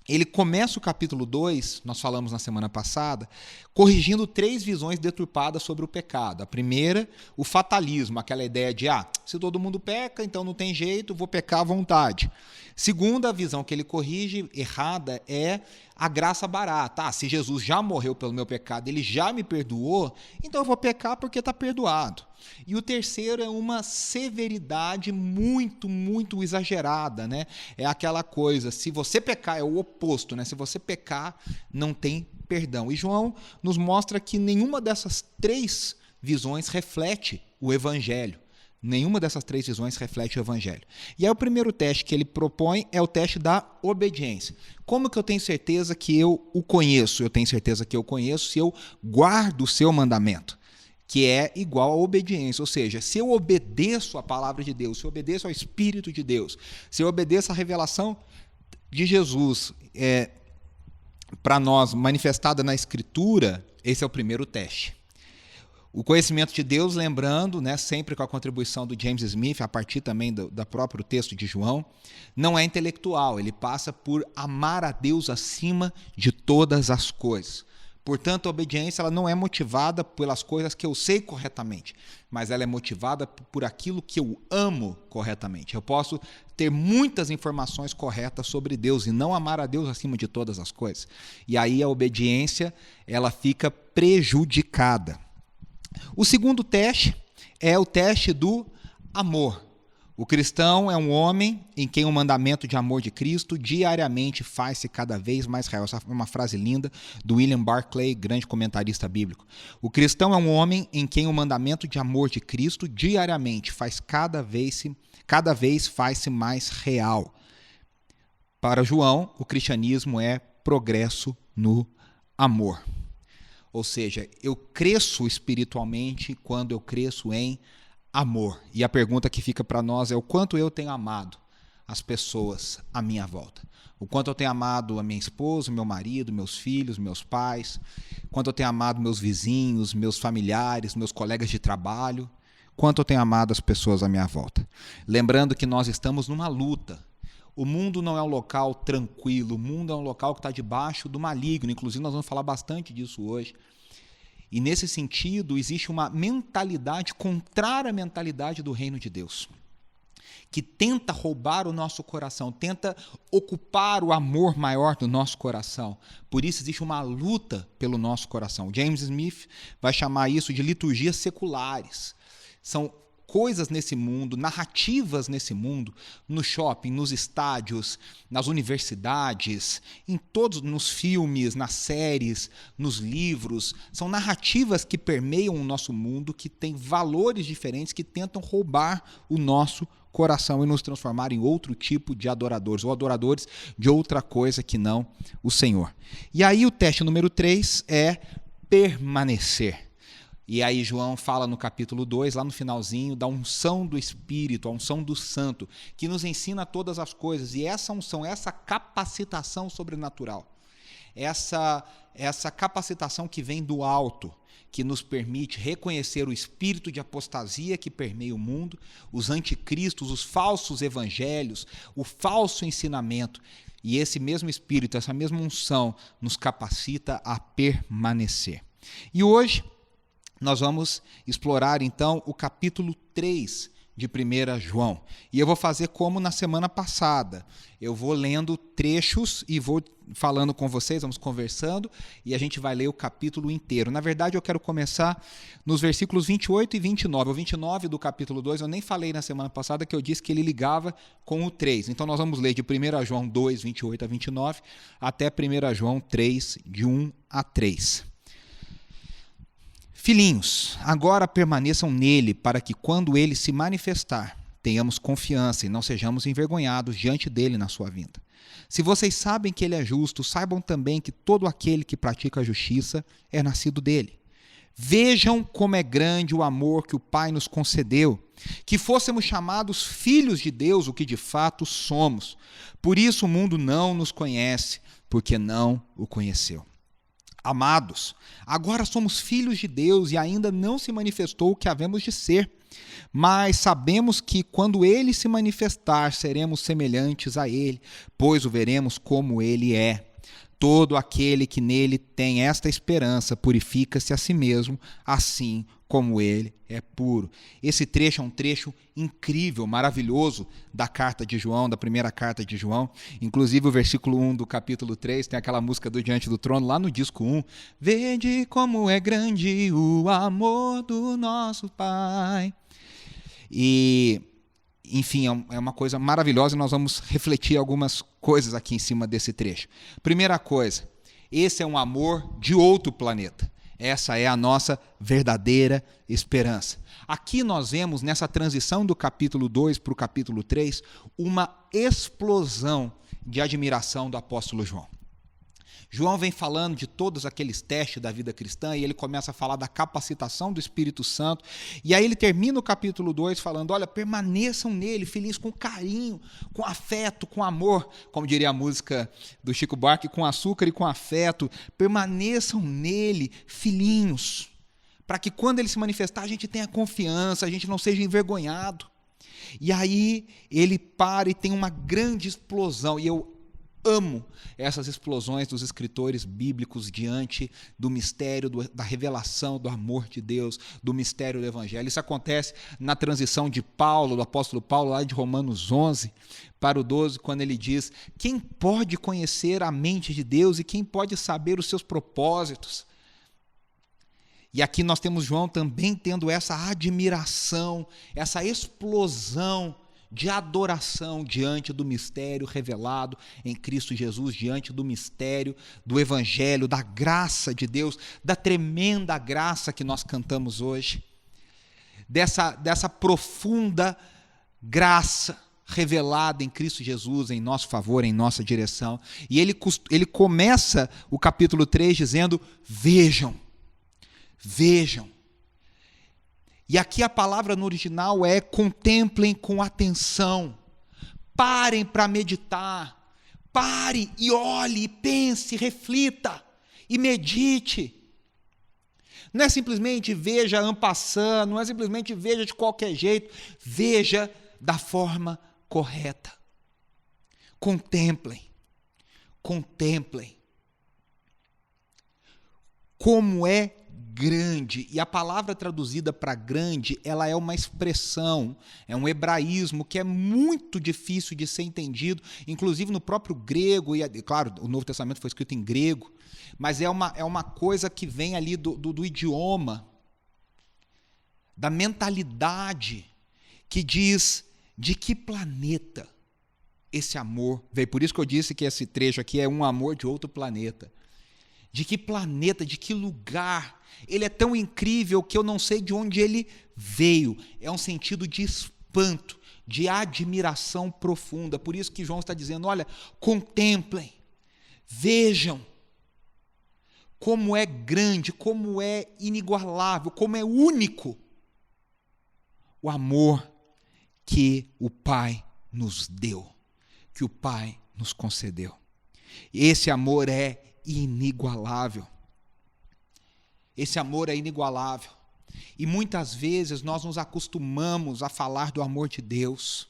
Ele começa o capítulo 2, nós falamos na semana passada, corrigindo 3 visões deturpadas sobre o pecado. A primeira, o fatalismo, aquela ideia de, se todo mundo peca, então não tem jeito, vou pecar à vontade. Segunda visão que ele corrige, errada, é a graça barata. Se Jesus já morreu pelo meu pecado, ele já me perdoou, então eu vou pecar porque está perdoado. E o terceiro é uma severidade muito, muito exagerada, né? É aquela coisa, se você pecar, é o oposto, né? Se você pecar, não tem perdão. E João nos mostra que nenhuma dessas 3 visões reflete o Evangelho. Nenhuma dessas 3 visões reflete o Evangelho. E aí o primeiro teste que ele propõe é o teste da obediência. Como que eu tenho certeza que eu o conheço? Eu tenho certeza que eu conheço se eu guardo o seu mandamento, que é igual à obediência. Ou seja, se eu obedeço à palavra de Deus, se eu obedeço ao Espírito de Deus, se eu obedeço à revelação de Jesus para nós, manifestada na Escritura, esse é o primeiro teste. O conhecimento de Deus, lembrando, né, sempre com a contribuição do James Smith, a partir também do próprio texto de João, não é intelectual, ele passa por amar a Deus acima de todas as coisas. Portanto, a obediência ela não é motivada pelas coisas que eu sei corretamente, mas ela é motivada por aquilo que eu amo corretamente. Eu posso ter muitas informações corretas sobre Deus e não amar a Deus acima de todas as coisas. E aí a obediência ela fica prejudicada. O segundo teste é o teste do amor. O cristão é um homem em quem o mandamento de amor de Cristo diariamente faz-se cada vez mais real. Essa é uma frase linda do William Barclay, grande comentarista bíblico. O cristão é um homem em quem o mandamento de amor de Cristo diariamente faz cada vez faz-se mais real. Para João, o cristianismo é progresso no amor. Ou seja, eu cresço espiritualmente quando eu cresço em amor. E a pergunta que fica para nós é o quanto eu tenho amado as pessoas à minha volta. O quanto eu tenho amado a minha esposa, meu marido, meus filhos, meus pais. O quanto eu tenho amado meus vizinhos, meus familiares, meus colegas de trabalho. Quanto eu tenho amado as pessoas à minha volta. Lembrando que nós estamos numa luta. O mundo não é um local tranquilo. O mundo é um local que está debaixo do maligno. Inclusive, nós vamos falar bastante disso hoje. E, nesse sentido, existe uma mentalidade contrária à mentalidade do reino de Deus, que tenta roubar o nosso coração, tenta ocupar o amor maior do nosso coração. Por isso existe uma luta pelo nosso coração. James Smith vai chamar isso de liturgias seculares. São coisas nesse mundo, narrativas nesse mundo, no shopping, nos estádios, nas universidades, em todos, nos filmes, nas séries, nos livros. São narrativas que permeiam o nosso mundo, que têm valores diferentes, que tentam roubar o nosso coração e nos transformar em outro tipo de adoradores, ou adoradores de outra coisa que não o Senhor. E aí o teste número 3 é permanecer. E aí João fala no capítulo 2, lá no finalzinho, da unção do Espírito, a unção do Santo, que nos ensina todas as coisas. E essa unção, essa capacitação sobrenatural, essa capacitação que vem do alto, que nos permite reconhecer o espírito de apostasia que permeia o mundo, os anticristos, os falsos evangelhos, o falso ensinamento. E esse mesmo espírito, essa mesma unção, nos capacita a permanecer. E hoje nós vamos explorar, então, o capítulo 3 de 1 João. E eu vou fazer como na semana passada. Eu vou lendo trechos e vou falando com vocês, vamos conversando, e a gente vai ler o capítulo inteiro. Na verdade, eu quero começar nos versículos 28 e 29. O 29 do capítulo 2, eu nem falei na semana passada que eu disse que ele ligava com o 3. Então, nós vamos ler de 1 João 2, 28 a 29, até 1 João 3, de 1 a 3. Filhinhos, agora permaneçam nele, para que quando ele se manifestar, tenhamos confiança e não sejamos envergonhados diante dele na sua vinda. Se vocês sabem que ele é justo, saibam também que todo aquele que pratica a justiça é nascido dele. Vejam como é grande o amor que o Pai nos concedeu, que fôssemos chamados filhos de Deus, o que de fato somos. Por isso o mundo não nos conhece, porque não o conheceu. Amados, agora somos filhos de Deus e ainda não se manifestou o que havemos de ser. Mas sabemos que quando ele se manifestar, seremos semelhantes a ele, pois o veremos como ele é. Todo aquele que nele tem esta esperança purifica-se a si mesmo, assim como ele é puro. Esse trecho é um trecho incrível, maravilhoso da carta de João, da primeira carta de João. Inclusive o versículo 1 do capítulo 3, tem aquela música do Diante do Trono, lá no disco 1. Vede como é grande o amor do nosso Pai. E, enfim, é uma coisa maravilhosa e nós vamos refletir algumas coisas aqui em cima desse trecho. Primeira coisa, esse é um amor de outro planeta. Essa é a nossa verdadeira esperança. Aqui nós vemos, nessa transição do capítulo 2 para o capítulo 3, uma explosão de admiração do apóstolo João. João vem falando de todos aqueles testes da vida cristã e ele começa a falar da capacitação do Espírito Santo. E aí ele termina o capítulo 2 falando, olha, permaneçam nele, filhinhos, com carinho, com afeto, com amor. Como diria a música do Chico Buarque, com açúcar e com afeto. Permaneçam nele, filhinhos, para que quando ele se manifestar a gente tenha confiança, a gente não seja envergonhado. E aí ele para e tem uma grande explosão. E eu amo essas explosões dos escritores bíblicos diante do mistério, da revelação do amor de Deus, do mistério do Evangelho. Isso acontece na transição de Paulo, do apóstolo Paulo, lá de Romanos 11 para o 12, quando ele diz, quem pode conhecer a mente de Deus e quem pode saber os seus propósitos? E aqui nós temos João também tendo essa admiração, essa explosão de adoração diante do mistério revelado em Cristo Jesus, diante do mistério do Evangelho, da graça de Deus, da tremenda graça que nós cantamos hoje, dessa profunda graça revelada em Cristo Jesus, em nosso favor, em nossa direção. E ele começa o capítulo 3 dizendo, vejam. E aqui a palavra no original é contemplem com atenção, parem para meditar, pare e olhe, pense, reflita e medite. Não é simplesmente veja en passant, não é simplesmente veja de qualquer jeito, veja da forma correta. Contemplem, contemplem. Como é grande, e a palavra traduzida para grande, ela é uma expressão, é um hebraísmo que é muito difícil de ser entendido, inclusive no próprio grego, e claro, o Novo Testamento foi escrito em grego, mas é uma coisa que vem ali do idioma, da mentalidade, que diz de que planeta esse amor veio. Por isso que eu disse que esse trecho aqui é um amor de outro planeta. De que planeta, de que lugar. Ele é tão incrível que eu não sei de onde ele veio. É um sentido de espanto, de admiração profunda. Por isso que João está dizendo, olha, contemplem, vejam como é grande, como é inigualável, como é único o amor que o Pai nos deu, que o Pai nos concedeu. Esse amor é inigualável. Esse amor é inigualável. E muitas vezes nós nos acostumamos a falar do amor de Deus.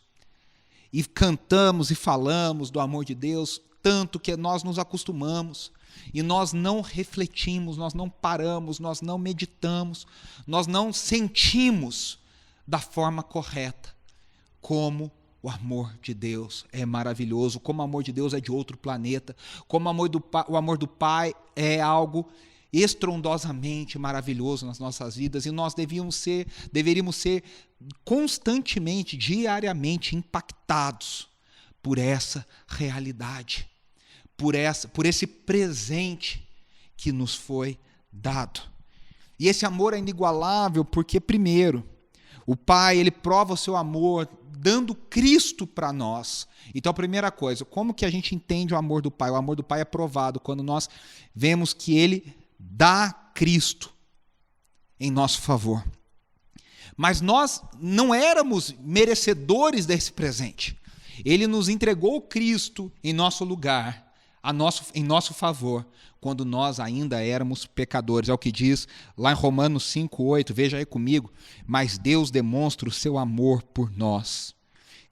E cantamos e falamos do amor de Deus, tanto que nós nos acostumamos. E nós não refletimos, nós não paramos, nós não meditamos, nós não sentimos da forma correta como o amor de Deus é maravilhoso, como o amor de Deus é de outro planeta, como o amor do Pai é algo estrondosamente maravilhoso nas nossas vidas, e nós deveríamos ser constantemente, diariamente impactados por essa realidade, por esse presente que nos foi dado. E esse amor é inigualável porque, primeiro, o Pai, ele prova o seu amor dando Cristo para nós. Então, a primeira coisa, como que a gente entende o amor do Pai? O amor do Pai é provado quando nós vemos que ele dá Cristo em nosso favor. Mas nós não éramos merecedores desse presente. Ele nos entregou Cristo em nosso lugar, em nosso favor, quando nós ainda éramos pecadores. É o que diz lá em Romanos 5:8, veja aí comigo. Mas Deus demonstra o seu amor por nós.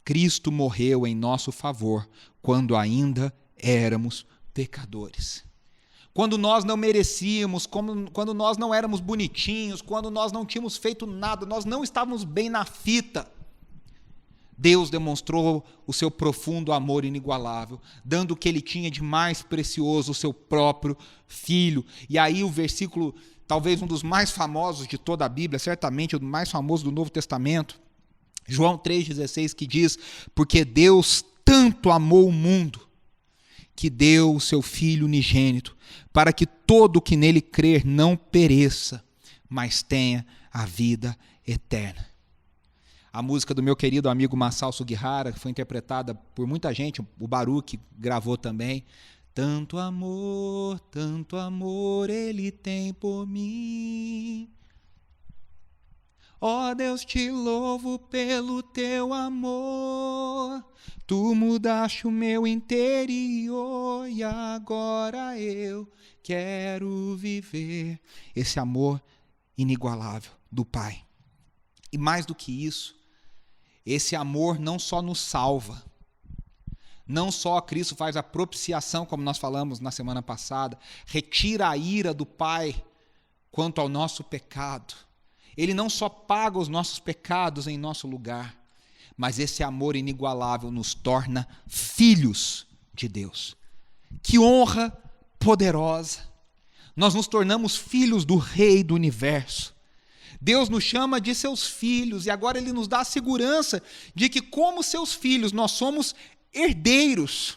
Cristo morreu em nosso favor, quando ainda éramos pecadores. Quando nós não merecíamos, quando nós não éramos bonitinhos, quando nós não tínhamos feito nada, nós não estávamos bem na fita, Deus demonstrou o seu profundo amor inigualável, dando o que ele tinha de mais precioso, o seu próprio Filho. E aí o versículo, talvez um dos mais famosos de toda a Bíblia, certamente o mais famoso do Novo Testamento, João 3,16, que diz, porque Deus tanto amou o mundo, que deu o seu Filho unigênito, para que todo o que nele crer não pereça, mas tenha a vida eterna. A música do meu querido amigo Masao Sugihara, que foi interpretada por muita gente, o Baruch gravou também. Tanto amor ele tem por mim. Ó Deus, te louvo pelo teu amor. Tu mudaste o meu interior e agora eu quero viver esse amor inigualável do Pai. E mais do que isso, esse amor não só nos salva, não só Cristo faz a propiciação, como nós falamos na semana passada, retira a ira do Pai quanto ao nosso pecado. Ele não só paga os nossos pecados em nosso lugar, mas esse amor inigualável nos torna filhos de Deus. Que honra poderosa! Nós nos tornamos filhos do Rei do Universo. Deus nos chama de seus filhos e agora Ele nos dá a segurança de que, como seus filhos, nós somos herdeiros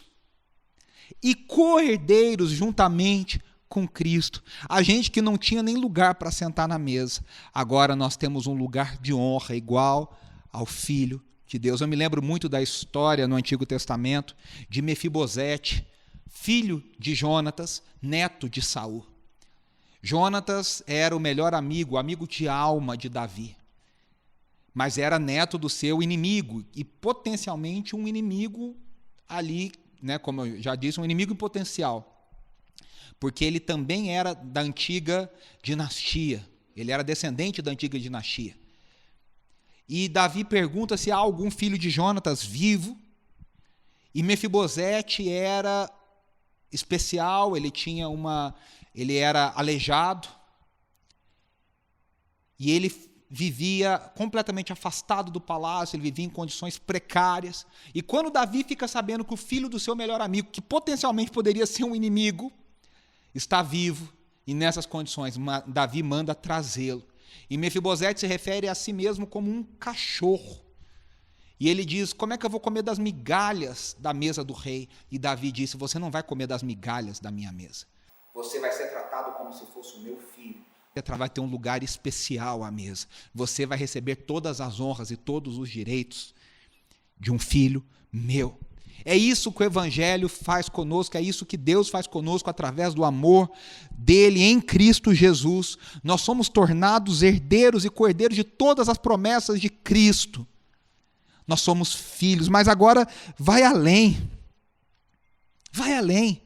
e co-herdeiros juntamente com Cristo. A gente que não tinha nem lugar para sentar na mesa, agora nós temos um lugar de honra igual ao Filho de Deus. Eu me lembro muito da história no Antigo Testamento de Mefibosete, filho de Jonatas, neto de Saul. Jonatas era o melhor amigo, amigo de alma de Davi. mas era neto do seu inimigo, e potencialmente um inimigo ali, né, como eu já disse, um inimigo em potencial, porque ele também era da antiga dinastia, ele era descendente da antiga dinastia. E Davi pergunta se há algum filho de Jonatas vivo, e Mefibosete era especial, ele era aleijado, e ele vivia completamente afastado do palácio, ele vivia em condições precárias. E quando Davi fica sabendo que o filho do seu melhor amigo, que potencialmente poderia ser um inimigo, está vivo, e nessas condições, Davi manda trazê-lo. E Mefibosete se refere a si mesmo como um cachorro. E ele diz, como é que eu vou comer das migalhas da mesa do rei? E Davi disse, você não vai comer das migalhas da minha mesa. Você vai ser tratado como se fosse o meu filho. Você vai ter um lugar especial à mesa. Você vai receber todas as honras e todos os direitos de um filho meu. É isso que o Evangelho faz conosco, é isso que Deus faz conosco através do amor dele em Cristo Jesus. Nós somos tornados herdeiros e cordeiros de todas as promessas de Cristo. Nós somos filhos, mas agora vai além. Vai além.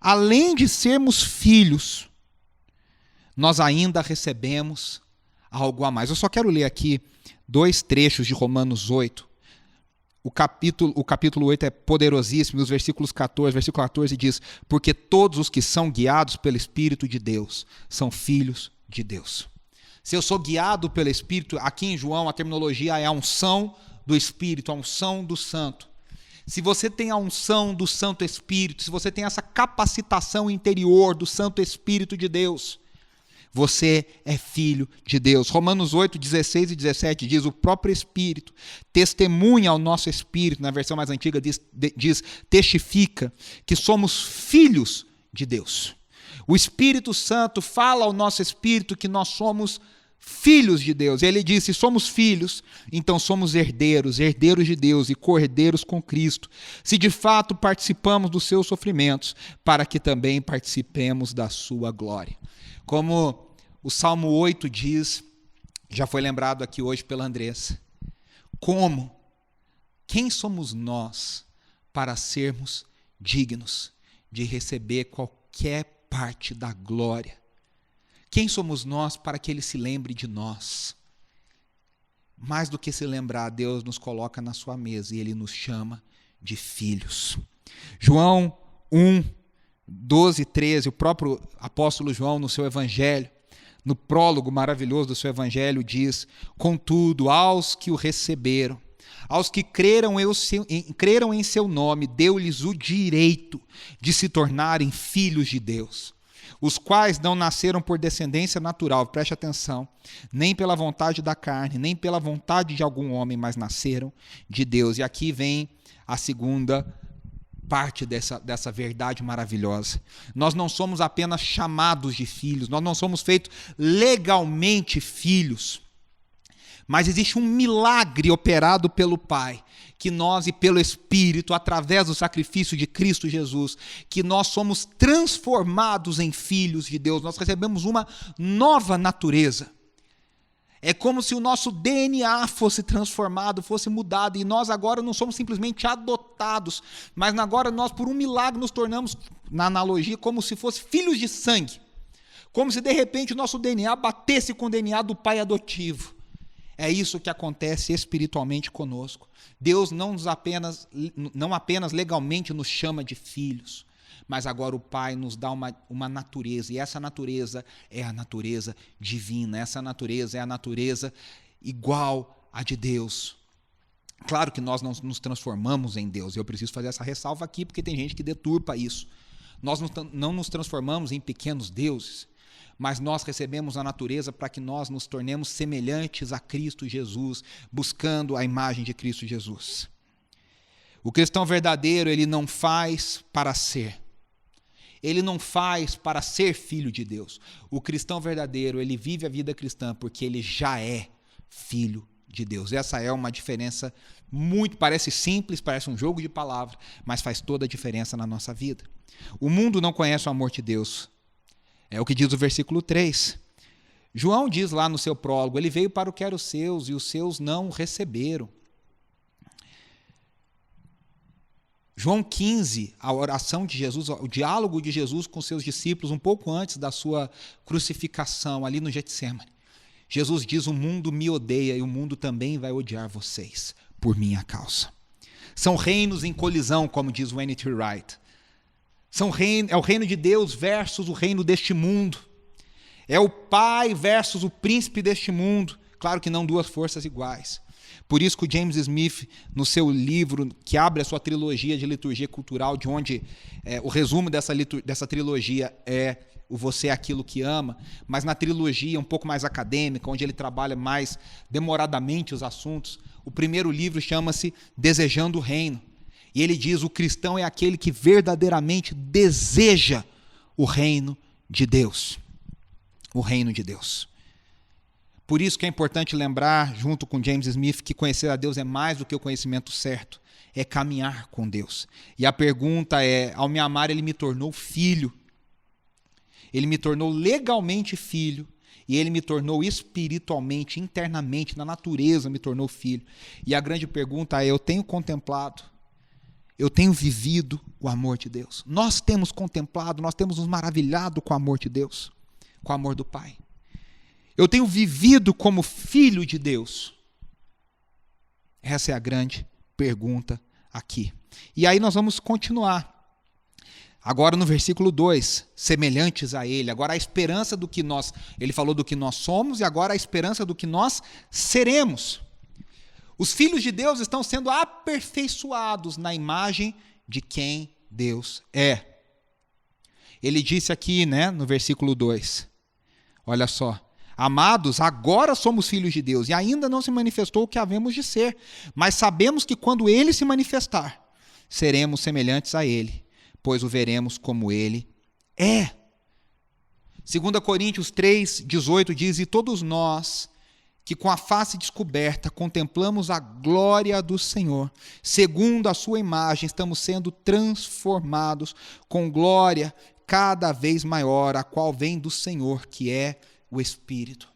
Além de sermos filhos, nós ainda recebemos algo a mais. Eu só quero ler aqui 2 trechos de Romanos 8. O capítulo 8 é poderosíssimo, os versículo 14 diz, porque todos os que são guiados pelo Espírito de Deus são filhos de Deus. Se eu sou guiado pelo Espírito, aqui em João a terminologia é a unção do Espírito, a unção do Santo. Se você tem a unção do Santo Espírito, se você tem essa capacitação interior do Santo Espírito de Deus, você é filho de Deus. Romanos 8, 16 e 17 diz, o próprio Espírito testemunha ao nosso Espírito, na versão mais antiga diz testifica, que somos filhos de Deus. O Espírito Santo fala ao nosso Espírito que nós somos filhos de Deus. Ele diz, se somos filhos, então somos herdeiros, herdeiros de Deus e co-herdeiros com Cristo, se de fato participamos dos seus sofrimentos, para que também participemos da sua glória. Como o Salmo 8 diz, já foi lembrado aqui hoje pela Andressa, quem somos nós para sermos dignos de receber qualquer parte da glória? Quem somos nós para que Ele se lembre de nós? Mais do que se lembrar, Deus nos coloca na sua mesa e Ele nos chama de filhos. João 1, 12 e 13, o próprio apóstolo João, no seu evangelho, no prólogo maravilhoso do seu evangelho, diz, contudo, aos que o receberam, aos que creram em seu nome, deu-lhes o direito de se tornarem filhos de Deus, os quais não nasceram por descendência natural, preste atenção, nem pela vontade da carne, nem pela vontade de algum homem, mas nasceram de Deus. E aqui vem a segunda parte dessa verdade maravilhosa. Nós não somos apenas chamados de filhos, nós não somos feitos legalmente filhos, mas existe um milagre operado pelo Pai, que nós e pelo Espírito, através do sacrifício de Cristo Jesus, que nós somos transformados em filhos de Deus, nós recebemos uma nova natureza. É como se o nosso DNA fosse transformado, fosse mudado, e nós agora não somos simplesmente adotados, mas agora nós, por um milagre, nos tornamos, na analogia, como se fosse filhos de sangue. Como se, de repente, o nosso DNA batesse com o DNA do pai adotivo. É isso que acontece espiritualmente conosco. Deus não apenas legalmente nos chama de filhos, mas agora o Pai nos dá uma natureza, e essa natureza é a natureza divina, essa natureza é a natureza igual à de Deus. Claro que nós não nos transformamos em Deus, eu preciso fazer essa ressalva aqui, porque tem gente que deturpa isso. Nós não nos transformamos em pequenos deuses, mas nós recebemos a natureza para que nós nos tornemos semelhantes a Cristo Jesus, buscando a imagem de Cristo Jesus. O cristão verdadeiro, ele não faz para ser. Ele não faz para ser filho de Deus. O cristão verdadeiro, ele vive a vida cristã porque ele já é filho de Deus. Essa é uma diferença parece simples, parece um jogo de palavras, mas faz toda a diferença na nossa vida. O mundo não conhece o amor de Deus. É o que diz o versículo 3. João diz lá no seu prólogo, ele veio para o que era os seus e os seus não o receberam. João 15, a oração de Jesus, o diálogo de Jesus com seus discípulos um pouco antes da sua crucificação, ali no Getsêmani. Jesus diz, o mundo me odeia e o mundo também vai odiar vocês por minha causa. São reinos em colisão, como diz Wayne T. Wright. É o reino de Deus versus o reino deste mundo. É o pai versus o príncipe deste mundo. Claro que não duas forças iguais. Por isso que o James Smith, no seu livro, que abre a sua trilogia de liturgia cultural, de onde o resumo dessa trilogia é o Você é Aquilo que Ama, mas na trilogia um pouco mais acadêmica, onde ele trabalha mais demoradamente os assuntos, o primeiro livro chama-se Desejando o Reino. E ele diz, o cristão é aquele que verdadeiramente deseja o reino de Deus. O reino de Deus. Por isso que é importante lembrar, junto com James Smith, que conhecer a Deus é mais do que o conhecimento certo, é caminhar com Deus. E a pergunta é, ao me amar, ele me tornou filho. Ele me tornou legalmente filho, e ele me tornou espiritualmente, internamente, na natureza me tornou filho. E a grande pergunta é, eu tenho contemplado, eu tenho vivido o amor de Deus. Nós temos contemplado, nós temos nos maravilhado com o amor de Deus, com o amor do Pai. Eu tenho vivido como filho de Deus? Essa é a grande pergunta aqui. E aí nós vamos continuar. Agora no versículo 2, semelhantes a Ele. Agora a esperança do que ele falou do que nós somos e agora a esperança do que nós seremos. Os filhos de Deus estão sendo aperfeiçoados na imagem de quem Deus é. Ele disse aqui, no versículo 2, olha só. Amados, agora somos filhos de Deus e ainda não se manifestou o que havemos de ser, mas sabemos que quando Ele se manifestar, seremos semelhantes a Ele, pois o veremos como Ele é. 2 Coríntios 3:18 diz, e todos nós que com a face descoberta contemplamos a glória do Senhor, segundo a sua imagem, estamos sendo transformados com glória cada vez maior, a qual vem do Senhor, que é o Espírito.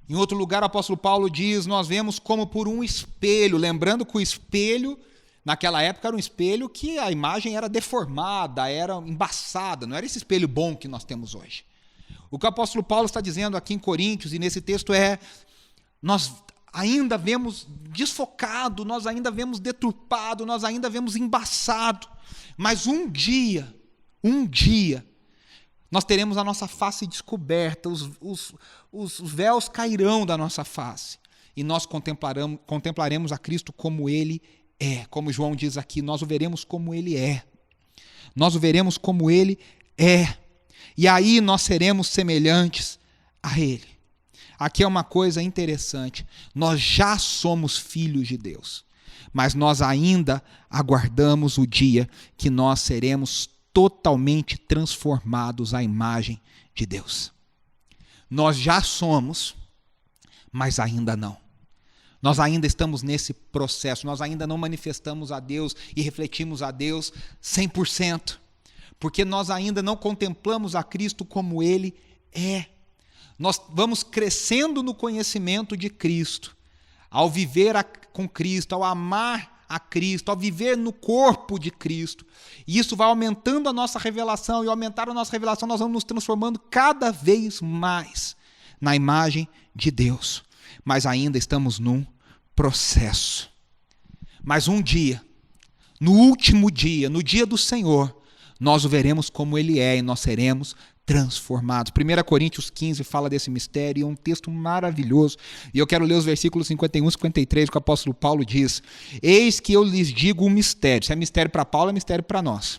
Em outro lugar, o apóstolo Paulo diz, nós vemos como por um espelho, lembrando que o espelho, naquela época, era um espelho que a imagem era deformada, era embaçada, não era esse espelho bom que nós temos hoje. O que o apóstolo Paulo está dizendo aqui em Coríntios, e nesse texto nós ainda vemos desfocado, nós ainda vemos deturpado, nós ainda vemos embaçado, mas um dia, nós teremos a nossa face descoberta, os véus cairão da nossa face, e nós contemplaremos a Cristo como Ele é. Como João diz aqui, nós o veremos como Ele é. Nós o veremos como Ele é. E aí nós seremos semelhantes a Ele. Aqui é uma coisa interessante. Nós já somos filhos de Deus, mas nós ainda aguardamos o dia que nós seremos totalmente transformados à imagem de Deus. Nós já somos, mas ainda não. Nós ainda estamos nesse processo, nós ainda não manifestamos a Deus e refletimos a Deus 100%, porque nós ainda não contemplamos a Cristo como Ele é. Nós vamos crescendo no conhecimento de Cristo, ao viver com Cristo, ao amar a Cristo, ao viver no corpo de Cristo. E isso vai aumentando a nossa revelação, e ao aumentar a nossa revelação, nós vamos nos transformando cada vez mais na imagem de Deus. Mas ainda estamos num processo. Mas um dia, no último dia, no dia do Senhor, nós o veremos como Ele é e nós seremos transformados. 1 Coríntios 15 fala desse mistério, é um texto maravilhoso, e eu quero ler os versículos 51 e 53, que o apóstolo Paulo diz, eis que eu lhes digo um mistério, se é mistério para Paulo, é mistério para nós,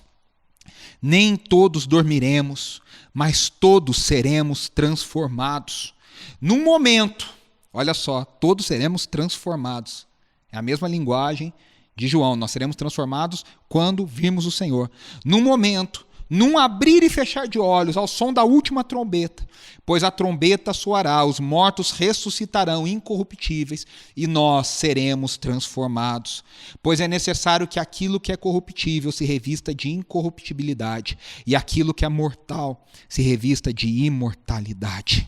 nem todos dormiremos, mas todos seremos transformados, num momento, olha só, todos seremos transformados, é a mesma linguagem de João, nós seremos transformados quando virmos o Senhor, num momento, num abrir e fechar de olhos, ao som da última trombeta. Pois a trombeta soará, os mortos ressuscitarão incorruptíveis e nós seremos transformados. Pois é necessário que aquilo que é corruptível se revista de incorruptibilidade e aquilo que é mortal se revista de imortalidade.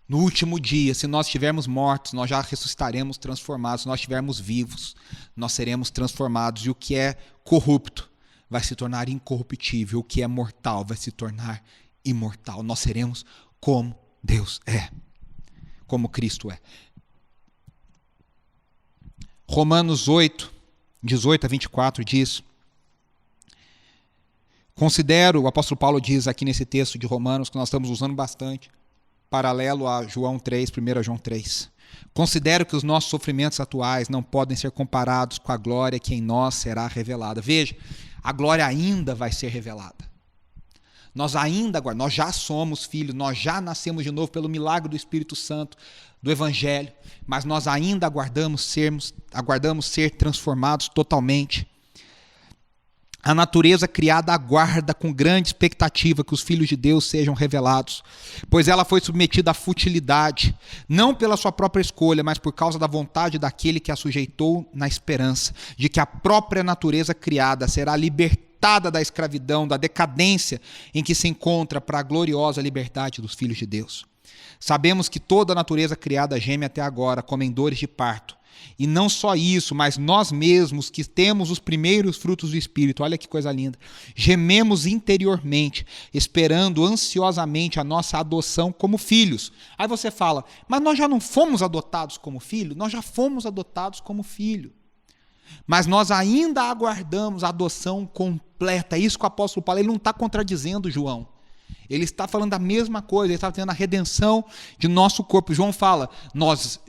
No último dia, se nós estivermos mortos, nós já ressuscitaremos transformados. Se nós estivermos vivos, nós seremos transformados. E o que é corrupto vai se tornar incorruptível. O que é mortal vai se tornar imortal. Nós seremos como Deus é, como Cristo é. Romanos 8, 18 a 24 diz: considero, o apóstolo Paulo diz aqui nesse texto de Romanos, que nós estamos usando bastante, paralelo a João 3, 1 João 3. Considero que os nossos sofrimentos atuais não podem ser comparados com a glória que em nós será revelada. Veja, a glória ainda vai ser revelada. Nós já somos filhos, nós já nascemos de novo pelo milagre do Espírito Santo, do Evangelho, mas nós ainda aguardamos ser transformados totalmente. A natureza criada aguarda com grande expectativa que os filhos de Deus sejam revelados, pois ela foi submetida à futilidade, não pela sua própria escolha, mas por causa da vontade daquele que a sujeitou, na esperança de que a própria natureza criada será libertada da escravidão, da decadência em que se encontra, para a gloriosa liberdade dos filhos de Deus. Sabemos que toda a natureza criada geme até agora, como em dores de parto. E não só isso, mas nós mesmos que temos os primeiros frutos do Espírito, olha que coisa linda, gememos interiormente, esperando ansiosamente a nossa adoção como filhos. Aí você fala, mas nós já não fomos adotados como filho? Nós já fomos adotados como filho. Mas nós ainda aguardamos a adoção completa. É isso que o apóstolo Paulo, ele não está contradizendo João. Ele está falando a mesma coisa, ele está tendo a redenção de nosso corpo. João fala, nós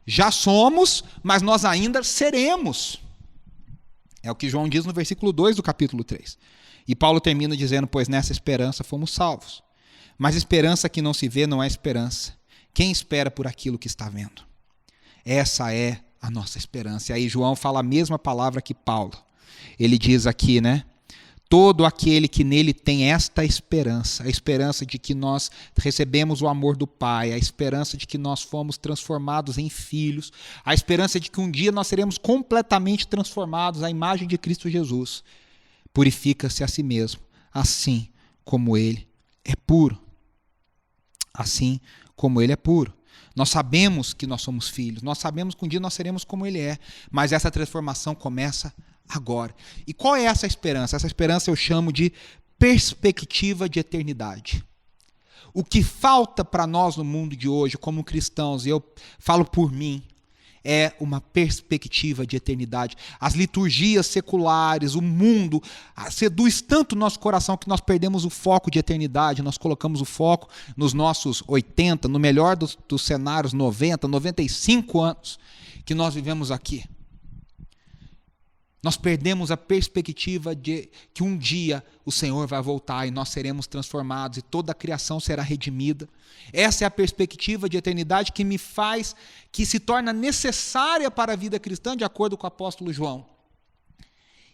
já somos, mas nós ainda seremos. É o que João diz no versículo 2 do capítulo 3. E Paulo termina dizendo, pois nessa esperança fomos salvos. Mas esperança que não se vê não é esperança. Quem espera por aquilo que está vendo? Essa é a nossa esperança. E aí João fala a mesma palavra que Paulo. Ele diz aqui, todo aquele que nele tem esta esperança, a esperança de que nós recebemos o amor do Pai, a esperança de que nós fomos transformados em filhos, a esperança de que um dia nós seremos completamente transformados à imagem de Cristo Jesus, purifica-se a si mesmo, assim como ele é puro. Assim como ele é puro. Nós sabemos que nós somos filhos, nós sabemos que um dia nós seremos como ele é, mas essa transformação começa agora. E qual é essa esperança? Essa esperança eu chamo de perspectiva de eternidade. O que falta para nós no mundo de hoje, como cristãos, e eu falo por mim, é uma perspectiva de eternidade. As liturgias seculares, o mundo, seduz tanto o nosso coração que nós perdemos o foco de eternidade, nós colocamos o foco nos nossos 80, no melhor dos cenários, 90, 95 anos que nós vivemos aqui. Nós perdemos a perspectiva de que um dia o Senhor vai voltar e nós seremos transformados e toda a criação será redimida. Essa é a perspectiva de eternidade que se torna necessária para a vida cristã, de acordo com o apóstolo João.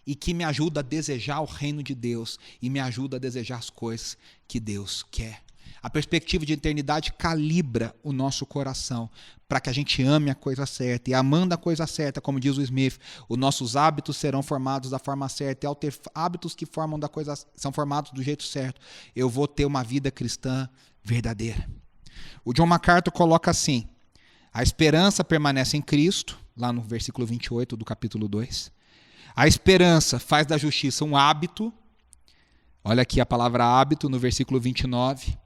E que me ajuda a desejar o reino de Deus e me ajuda a desejar as coisas que Deus quer. A perspectiva de eternidade calibra o nosso coração para que a gente ame a coisa certa. E amando a coisa certa, como diz o Smith, os nossos hábitos serão formados da forma certa. E ao ter hábitos que são formados do jeito certo, eu vou ter uma vida cristã verdadeira. O John MacArthur coloca assim, a esperança permanece em Cristo, lá no versículo 28 do capítulo 2. A esperança faz da justiça um hábito. Olha aqui a palavra hábito no versículo 29.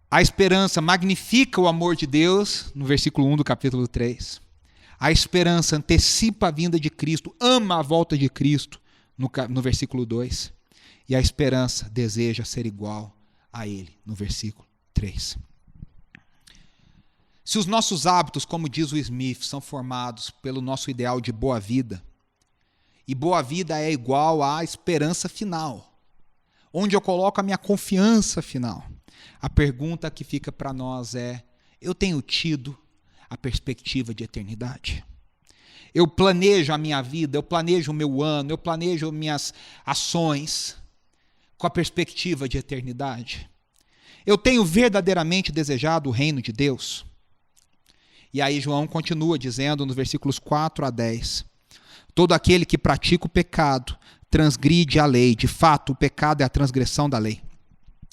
A esperança magnifica o amor de Deus, no versículo 1 do capítulo 3. A esperança antecipa a vinda de Cristo, ama a volta de Cristo, no versículo 2. E a esperança deseja ser igual a Ele, no versículo 3. Se os nossos hábitos, como diz o Smith, são formados pelo nosso ideal de boa vida, e boa vida é igual à esperança final, onde eu coloco a minha confiança final, a pergunta que fica para nós é, eu tenho tido a perspectiva de eternidade? Eu planejo a minha vida, eu planejo o meu ano, eu planejo minhas ações com a perspectiva de eternidade. Eu tenho verdadeiramente desejado o reino de Deus. E aí João continua dizendo nos versículos 4 a 10. Todo aquele que pratica o pecado transgride a lei. De fato, o pecado é a transgressão da lei.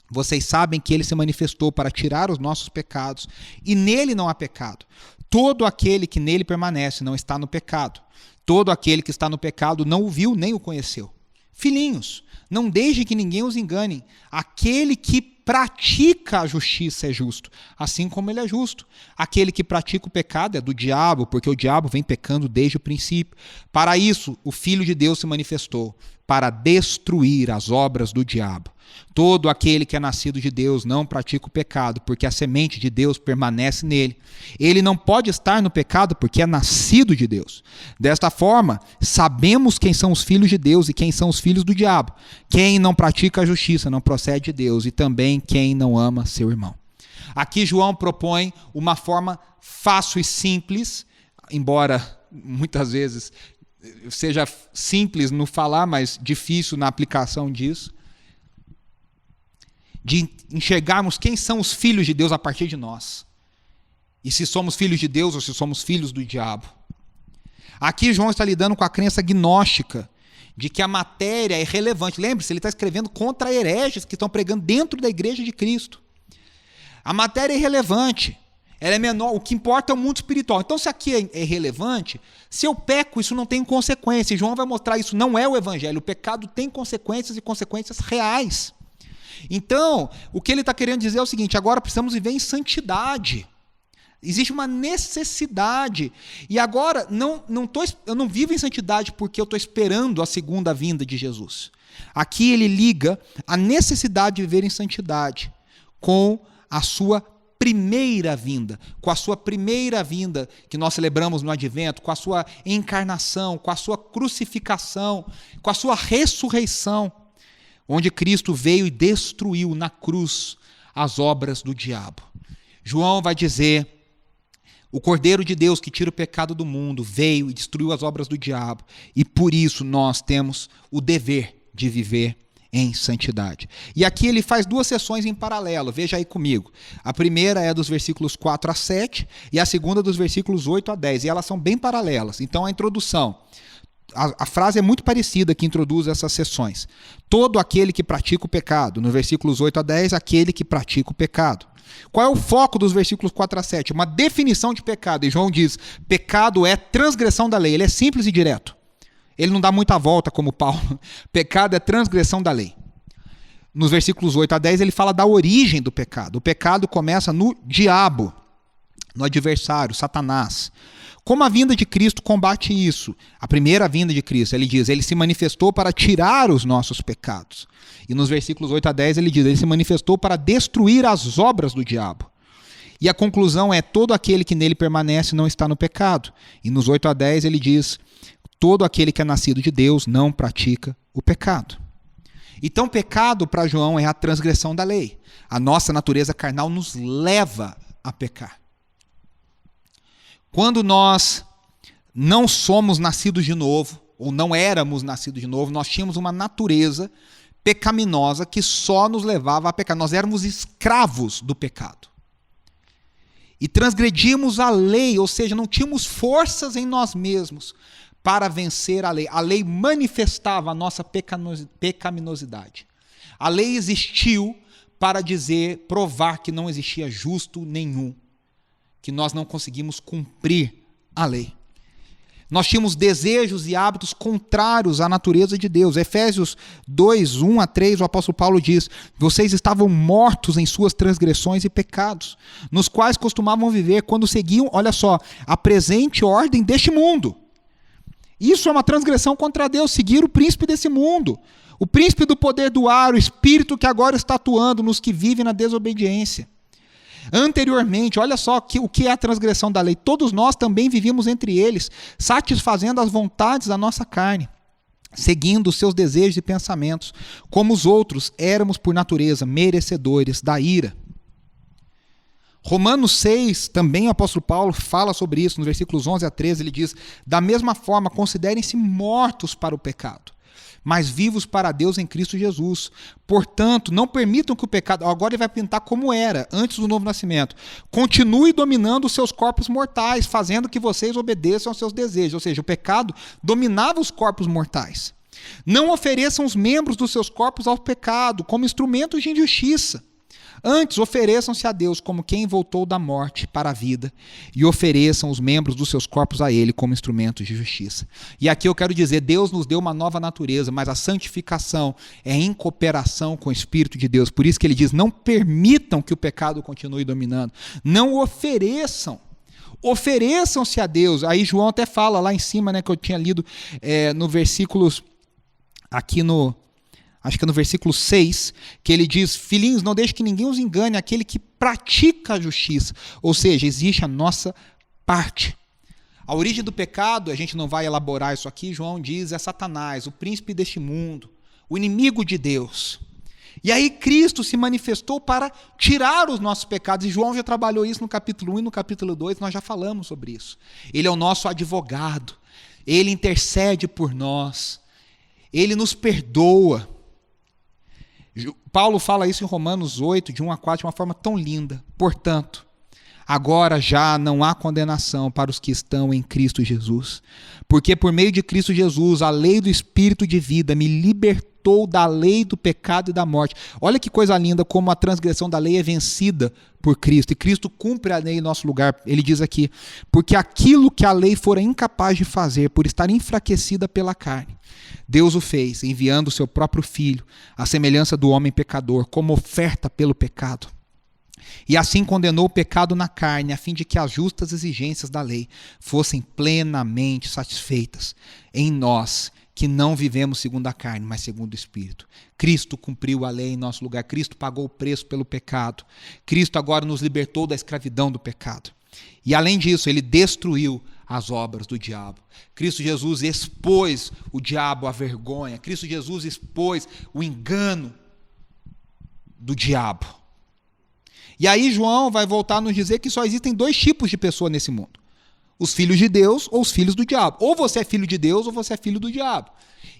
Vocês sabem que ele se manifestou para tirar os nossos pecados, e nele não há pecado. Todo aquele que nele permanece não está no pecado. Todo aquele que está no pecado não o viu nem o conheceu. Filhinhos, não deixe que ninguém os engane. Aquele que pratica a justiça é justo, assim como ele é justo. Aquele que pratica o pecado é do diabo, porque o diabo vem pecando desde o princípio. Para isso, o Filho de Deus se manifestou, para destruir as obras do diabo. Todo aquele que é nascido de Deus não pratica o pecado, porque a semente de Deus permanece nele. Ele não pode estar no pecado, porque é nascido de Deus. Desta forma, sabemos quem são os filhos de Deus e quem são os filhos do diabo. Quem não pratica a justiça não procede de Deus, e também quem não ama seu irmão. Aqui João propõe uma forma fácil e simples, embora muitas vezes seja simples no falar, mas difícil na aplicação disso, de enxergarmos quem são os filhos de Deus a partir de nós. E se somos filhos de Deus ou se somos filhos do diabo. Aqui João está lidando com a crença gnóstica de que a matéria é irrelevante. Lembre-se, ele está escrevendo contra hereges que estão pregando dentro da igreja de Cristo. A matéria é irrelevante. Ela é menor. O que importa é o mundo espiritual. Então, se aqui é irrelevante, se eu peco, isso não tem consequência. E João vai mostrar isso. Não é o evangelho. O pecado tem consequências e consequências reais. Então, o que ele está querendo dizer é o seguinte: agora precisamos viver em santidade. Existe uma necessidade. E agora, eu não vivo em santidade porque eu estou esperando a segunda vinda de Jesus. Aqui ele liga a necessidade de viver em santidade com a sua primeira vinda. Com a sua primeira vinda que nós celebramos no Advento, com a sua encarnação, com a sua crucificação, com a sua ressurreição, onde Cristo veio e destruiu na cruz as obras do diabo. João vai dizer: o Cordeiro de Deus que tira o pecado do mundo veio e destruiu as obras do diabo, e por isso nós temos o dever de viver em santidade. E aqui ele faz duas sessões em paralelo, veja aí comigo. A primeira é dos versículos 4 a 7 e a segunda dos versículos 8 a 10, e elas são bem paralelas. Então a introdução, a frase é muito parecida que introduz essas sessões. Todo aquele que pratica o pecado, no versículos 8 a 10, aquele que pratica o pecado. Qual é o foco dos versículos 4 a 7? Uma definição de pecado. E João diz: pecado é transgressão da lei. Ele é simples e direto. Ele não dá muita volta como Paulo. Pecado é transgressão da lei. Nos versículos 8 a 10 ele fala da origem do pecado. O pecado começa no diabo, no adversário, Satanás. Como a vinda de Cristo combate isso? A primeira vinda de Cristo, ele diz: ele se manifestou para tirar os nossos pecados. E nos versículos 8 a 10 ele diz: ele se manifestou para destruir as obras do diabo. E a conclusão é: todo aquele que nele permanece não está no pecado. E nos 8 a 10 ele diz: todo aquele que é nascido de Deus não pratica o pecado. Então, pecado para João é a transgressão da lei. A nossa natureza carnal nos leva a pecar. Quando nós não somos nascidos de novo, ou não éramos nascidos de novo, nós tínhamos uma natureza pecaminosa que só nos levava a pecar. Nós éramos escravos do pecado. E transgredimos a lei, ou seja, não tínhamos forças em nós mesmos para vencer a lei. A lei manifestava a nossa pecaminosidade. A lei existiu para provar que não existia justo nenhum, que nós não conseguimos cumprir a lei. Nós tínhamos desejos e hábitos contrários à natureza de Deus. Efésios 2, 1 a 3, o apóstolo Paulo diz: vocês estavam mortos em suas transgressões e pecados, nos quais costumavam viver quando seguiam, olha só, a presente ordem deste mundo. Isso é uma transgressão contra Deus, seguir o príncipe desse mundo, o príncipe do poder do ar, o espírito que agora está atuando nos que vivem na desobediência. Anteriormente, olha só o que é a transgressão da lei. Todos nós também vivíamos entre eles, satisfazendo as vontades da nossa carne, seguindo os seus desejos e pensamentos. Como os outros, éramos por natureza merecedores da ira. Romanos 6, também o apóstolo Paulo fala sobre isso, nos versículos 11 a 13, ele diz: da mesma forma, considerem-se mortos para o pecado, mas vivos para Deus em Cristo Jesus. Portanto, não permitam que o pecado, agora ele vai pintar como era, antes do novo nascimento, continue dominando os seus corpos mortais, fazendo que vocês obedeçam aos seus desejos. Ou seja, o pecado dominava os corpos mortais. Não ofereçam os membros dos seus corpos ao pecado, como instrumentos de injustiça. Antes, ofereçam-se a Deus como quem voltou da morte para a vida, e ofereçam os membros dos seus corpos a Ele como instrumentos de justiça. E aqui eu quero dizer, Deus nos deu uma nova natureza, mas a santificação é em cooperação com o Espírito de Deus. Por isso que ele diz, não permitam que o pecado continue dominando. Não ofereçam. Ofereçam-se a Deus. Aí João até fala lá em cima, né, que eu tinha lido no versículos, acho que é no versículo 6, que ele diz, filhinhos, não deixe que ninguém os engane, aquele que pratica a justiça. Ou seja, existe a nossa parte. A origem do pecado, a gente não vai elaborar isso aqui, João diz, é Satanás, o príncipe deste mundo, o inimigo de Deus. E aí Cristo se manifestou para tirar os nossos pecados, e João já trabalhou isso no capítulo 1 e no capítulo 2, nós já falamos sobre isso. Ele é o nosso advogado, ele intercede por nós, ele nos perdoa. Paulo fala isso em Romanos 8, de 1 a 4, de uma forma tão linda. Portanto, agora já não há condenação para os que estão em Cristo Jesus. Porque por meio de Cristo Jesus, a lei do Espírito de vida me libertou da lei do pecado e da morte. Olha que coisa linda como a transgressão da lei é vencida por Cristo. E Cristo cumpre a lei em nosso lugar. Ele diz aqui, porque aquilo que a lei fora incapaz de fazer, por estar enfraquecida pela carne, Deus o fez, enviando o seu próprio Filho, à semelhança do homem pecador, como oferta pelo pecado. E assim condenou o pecado na carne, a fim de que as justas exigências da lei fossem plenamente satisfeitas em nós, que não vivemos segundo a carne, mas segundo o Espírito. Cristo cumpriu a lei em nosso lugar, Cristo pagou o preço pelo pecado, Cristo agora nos libertou da escravidão do pecado. E além disso, ele destruiu as obras do diabo. Cristo Jesus expôs o diabo à vergonha. Cristo Jesus expôs o engano do diabo. E aí João vai voltar a nos dizer que só existem dois tipos de pessoa nesse mundo. Os filhos de Deus ou os filhos do diabo. Ou você é filho de Deus ou você é filho do diabo.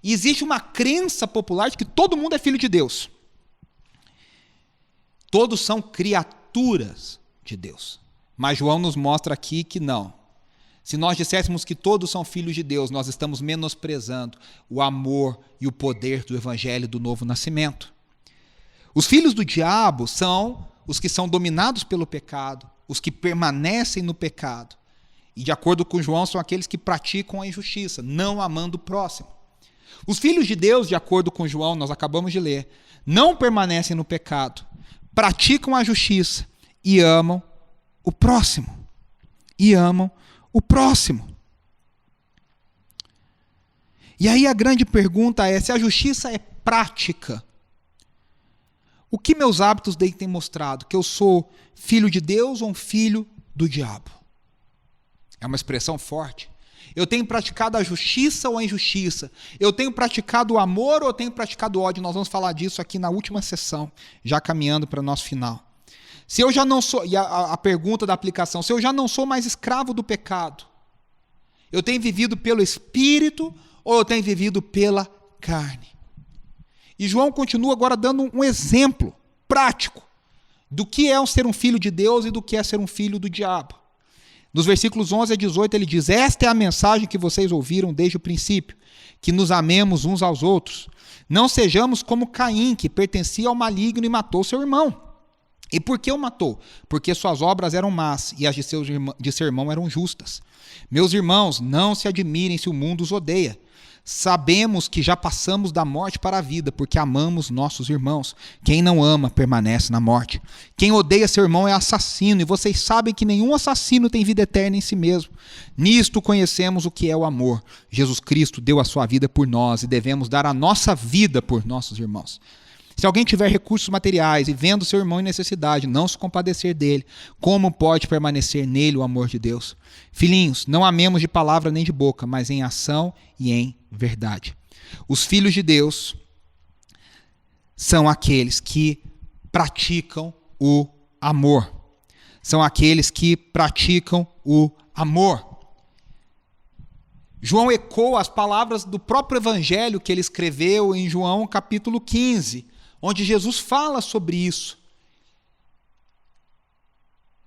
E existe uma crença popular de que todo mundo é filho de Deus. Todos são criaturas de Deus. Mas João nos mostra aqui que não. Se nós disséssemos que todos são filhos de Deus, nós estamos menosprezando o amor e o poder do evangelho do novo nascimento. Os filhos do diabo são os que são dominados pelo pecado, os que permanecem no pecado. E de acordo com João, são aqueles que praticam a injustiça, não amando o próximo. Os filhos de Deus, de acordo com João, nós acabamos de ler, não permanecem no pecado, praticam a justiça e amam o próximo. E amam o próximo. E aí a grande pergunta é, se a justiça é prática, o que meus hábitos têm mostrado? Que eu sou filho de Deus ou um filho do diabo? É uma expressão forte. Eu tenho praticado a justiça ou a injustiça? Eu tenho praticado o amor ou eu tenho praticado o ódio? Nós vamos falar disso aqui na última sessão, já caminhando para o nosso final. Se eu já não sou, e a pergunta da aplicação, se eu já não sou mais escravo do pecado, eu tenho vivido pelo Espírito ou eu tenho vivido pela carne? E João continua agora dando um exemplo prático do que é ser um filho de Deus e do que é ser um filho do diabo. Nos versículos 11 a 18 ele diz, esta é a mensagem que vocês ouviram desde o princípio, que nos amemos uns aos outros. Não sejamos como Caim, que pertencia ao maligno e matou seu irmão. E por que o matou? Porque suas obras eram más e as de seu irmão eram justas. Meus irmãos, não se admirem se o mundo os odeia. Sabemos que já passamos da morte para a vida, porque amamos nossos irmãos. Quem não ama permanece na morte. Quem odeia seu irmão é assassino, e vocês sabem que nenhum assassino tem vida eterna em si mesmo. Nisto conhecemos o que é o amor. Jesus Cristo deu a sua vida por nós, e devemos dar a nossa vida por nossos irmãos. Se alguém tiver recursos materiais e vendo seu irmão em necessidade, não se compadecer dele, como pode permanecer nele o amor de Deus? Filhinhos, não amemos de palavra nem de boca, mas em ação e em verdade. Os filhos de Deus são aqueles que praticam o amor. são aqueles que praticam o amor. João ecoa as palavras do próprio evangelho que ele escreveu em João capítulo 15, onde Jesus fala sobre isso.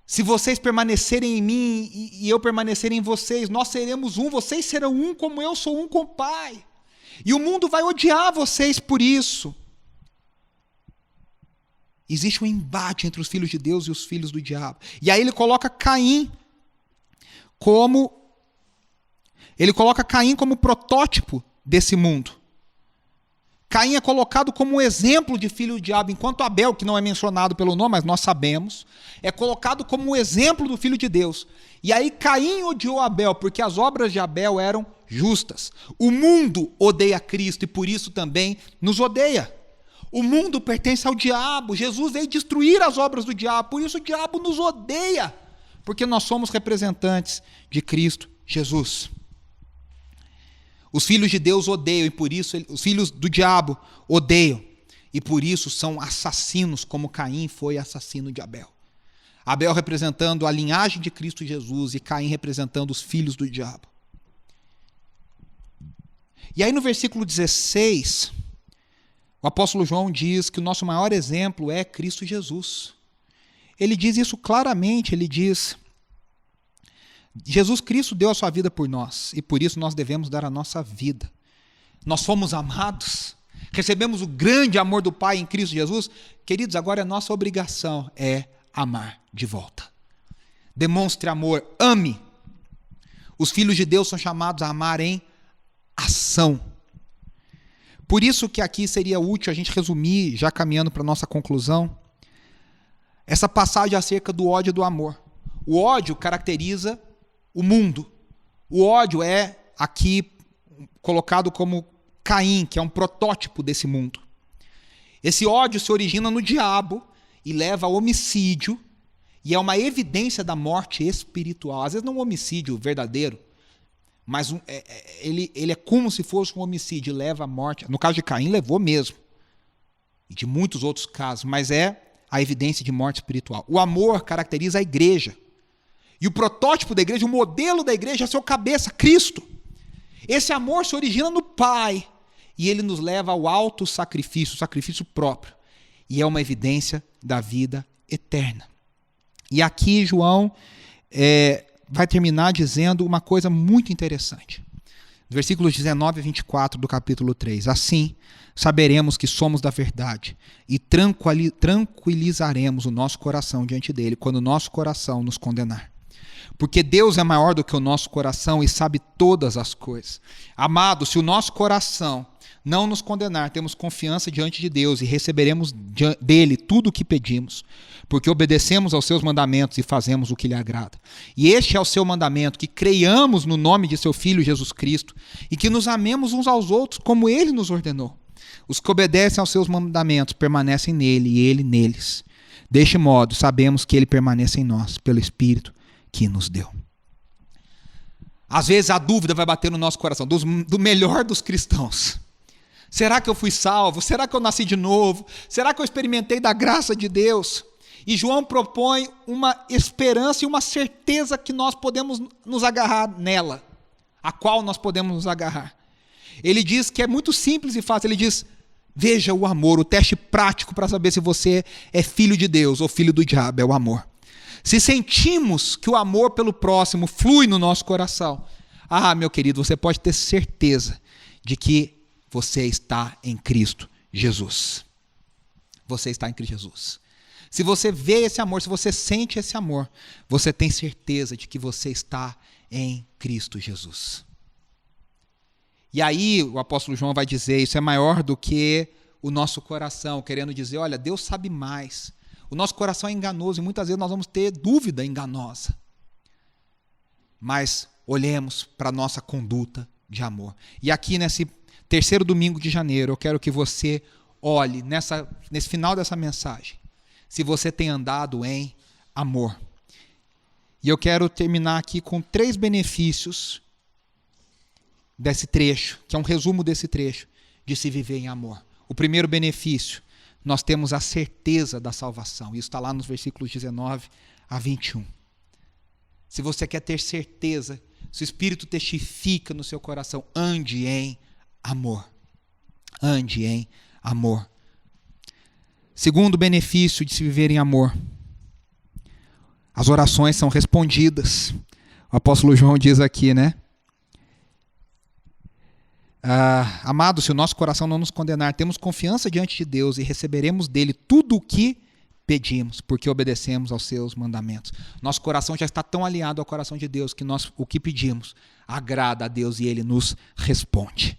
Se vocês permanecerem em mim e eu permanecer em vocês, nós seremos um, vocês serão um como eu sou um com o Pai. E o mundo vai odiar vocês por isso. Existe um embate entre os filhos de Deus e os filhos do diabo. E aí ele coloca Caim como protótipo desse mundo. Caim é colocado como um exemplo de filho do diabo, enquanto Abel, que não é mencionado pelo nome, mas nós sabemos, é colocado como um exemplo do filho de Deus. E aí Caim odiou Abel, porque as obras de Abel eram justas. O mundo odeia Cristo e por isso também nos odeia. O mundo pertence ao diabo. Jesus veio destruir as obras do diabo, por isso o diabo nos odeia, porque nós somos representantes de Cristo Jesus. Os filhos de Deus odeiam, e por isso os filhos do diabo odeiam, e por isso são assassinos, como Caim foi assassino de Abel. Abel representando a linhagem de Cristo Jesus e Caim representando os filhos do diabo. E aí no versículo 16, o apóstolo João diz que o nosso maior exemplo é Cristo Jesus. Ele diz isso claramente, ele diz: Jesus Cristo deu a sua vida por nós, e por isso nós devemos dar a nossa vida. Nós fomos amados, recebemos o grande amor do Pai em Cristo Jesus. Queridos, agora a nossa obrigação é amar de volta. Demonstre amor, ame. Os filhos de Deus são chamados a amar em ação. Por isso que aqui seria útil a gente resumir, já caminhando para a nossa conclusão, essa passagem acerca do ódio e do amor. O ódio caracteriza o mundo. O ódio é aqui colocado como Caim, que é um protótipo desse mundo. Esse ódio se origina no diabo e leva ao homicídio, e é uma evidência da morte espiritual. Às vezes não um homicídio verdadeiro, mas ele é como se fosse um homicídio, leva à morte. No caso de Caim, levou mesmo. E de muitos outros casos, mas é a evidência de morte espiritual. O amor caracteriza a igreja. E o protótipo da igreja, o modelo da igreja é seu cabeça, Cristo. Esse amor se origina no Pai e ele nos leva ao auto-sacrifício, o sacrifício próprio. E é uma evidência da vida eterna. E aqui João vai terminar dizendo uma coisa muito interessante. Versículos 19 e 24 do capítulo 3. Assim, saberemos que somos da verdade e tranquilizaremos o nosso coração diante dele quando o nosso coração nos condenar. Porque Deus é maior do que o nosso coração e sabe todas as coisas. Amados, se o nosso coração não nos condenar, temos confiança diante de Deus e receberemos dele tudo o que pedimos, porque obedecemos aos seus mandamentos e fazemos o que lhe agrada. E este é o seu mandamento, que creiamos no nome de seu Filho Jesus Cristo e que nos amemos uns aos outros como ele nos ordenou. Os que obedecem aos seus mandamentos permanecem nele e ele neles. Deste modo, sabemos que ele permanece em nós, pelo Espírito que nos deu. Às vezes a dúvida vai bater no nosso coração, do melhor dos cristãos. Será que eu fui salvo? Será que eu nasci de novo? Será que eu experimentei da graça de Deus? E João propõe uma esperança e uma certeza que nós podemos nos agarrar nela, a qual nós podemos nos agarrar. Ele diz que é muito simples e fácil, ele diz: veja o amor, o teste prático para saber se você é filho de Deus ou filho do diabo, é o amor. Se sentimos que o amor pelo próximo flui no nosso coração, meu querido, você pode ter certeza de que você está em Cristo Jesus. Você está em Cristo Jesus. Se você vê esse amor, se você sente esse amor, você tem certeza de que você está em Cristo Jesus. E aí o apóstolo João vai dizer, isso é maior do que o nosso coração, querendo dizer, olha, Deus sabe mais. O nosso coração é enganoso e muitas vezes nós vamos ter dúvida enganosa. Mas olhemos para a nossa conduta de amor. E aqui nesse terceiro domingo de janeiro, eu quero que você olhe nesse final dessa mensagem, se você tem andado em amor. E eu quero terminar aqui com 3 benefícios desse trecho, que é um resumo desse trecho, de se viver em amor. O primeiro benefício, nós temos a certeza da salvação. Isso está lá nos versículos 19 a 21. Se você quer ter certeza, se o Espírito testifica no seu coração, ande em amor. Ande em amor. Segundo benefício de se viver em amor, as orações são respondidas. O apóstolo João diz aqui, né? Amados, se o nosso coração não nos condenar, temos confiança diante de Deus e receberemos dele tudo o que pedimos, porque obedecemos aos seus mandamentos. Nosso coração já está tão alinhado ao coração de Deus que o que pedimos agrada a Deus e ele nos responde.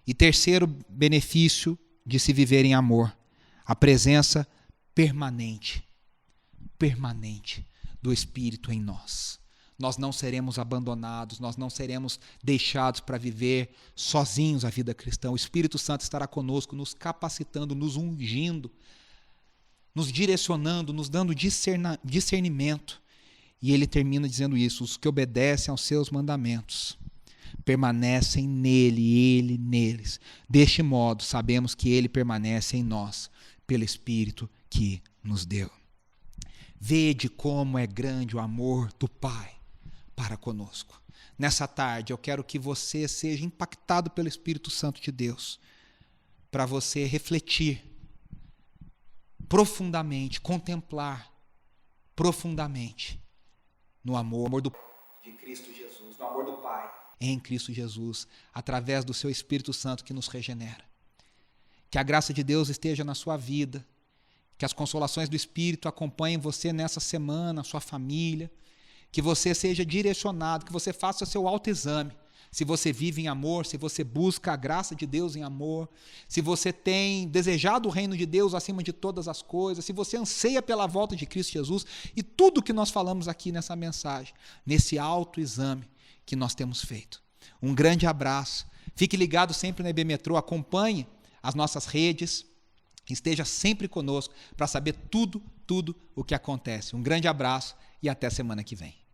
E terceiro benefício de se viver em amor, a presença permanente do Espírito em nós. Nós não seremos abandonados, nós não seremos deixados para viver sozinhos a vida cristã. O Espírito Santo estará conosco, nos capacitando, nos ungindo, nos direcionando, nos dando discernimento. E ele termina dizendo isso: os que obedecem aos seus mandamentos permanecem nele e ele neles. Deste modo, sabemos que ele permanece em nós, pelo Espírito que nos deu. Vede como é grande o amor do Pai para conosco. Nessa tarde, eu quero que você seja impactado pelo Espírito Santo de Deus, para você refletir profundamente, contemplar profundamente no amor de Cristo Jesus, no amor do Pai em Cristo Jesus, através do seu Espírito Santo que nos regenera. Que a graça de Deus esteja na sua vida, que as consolações do Espírito acompanhem você nessa semana, a sua família, que você seja direcionado, que você faça o seu autoexame. Se você vive em amor, se você busca a graça de Deus em amor, se você tem desejado o reino de Deus acima de todas as coisas, se você anseia pela volta de Cristo Jesus e tudo que nós falamos aqui nessa mensagem, nesse autoexame que nós temos feito. Um grande abraço. Fique ligado sempre na EB Metrô, acompanhe as nossas redes, esteja sempre conosco para saber tudo o que acontece. Um grande abraço e até semana que vem.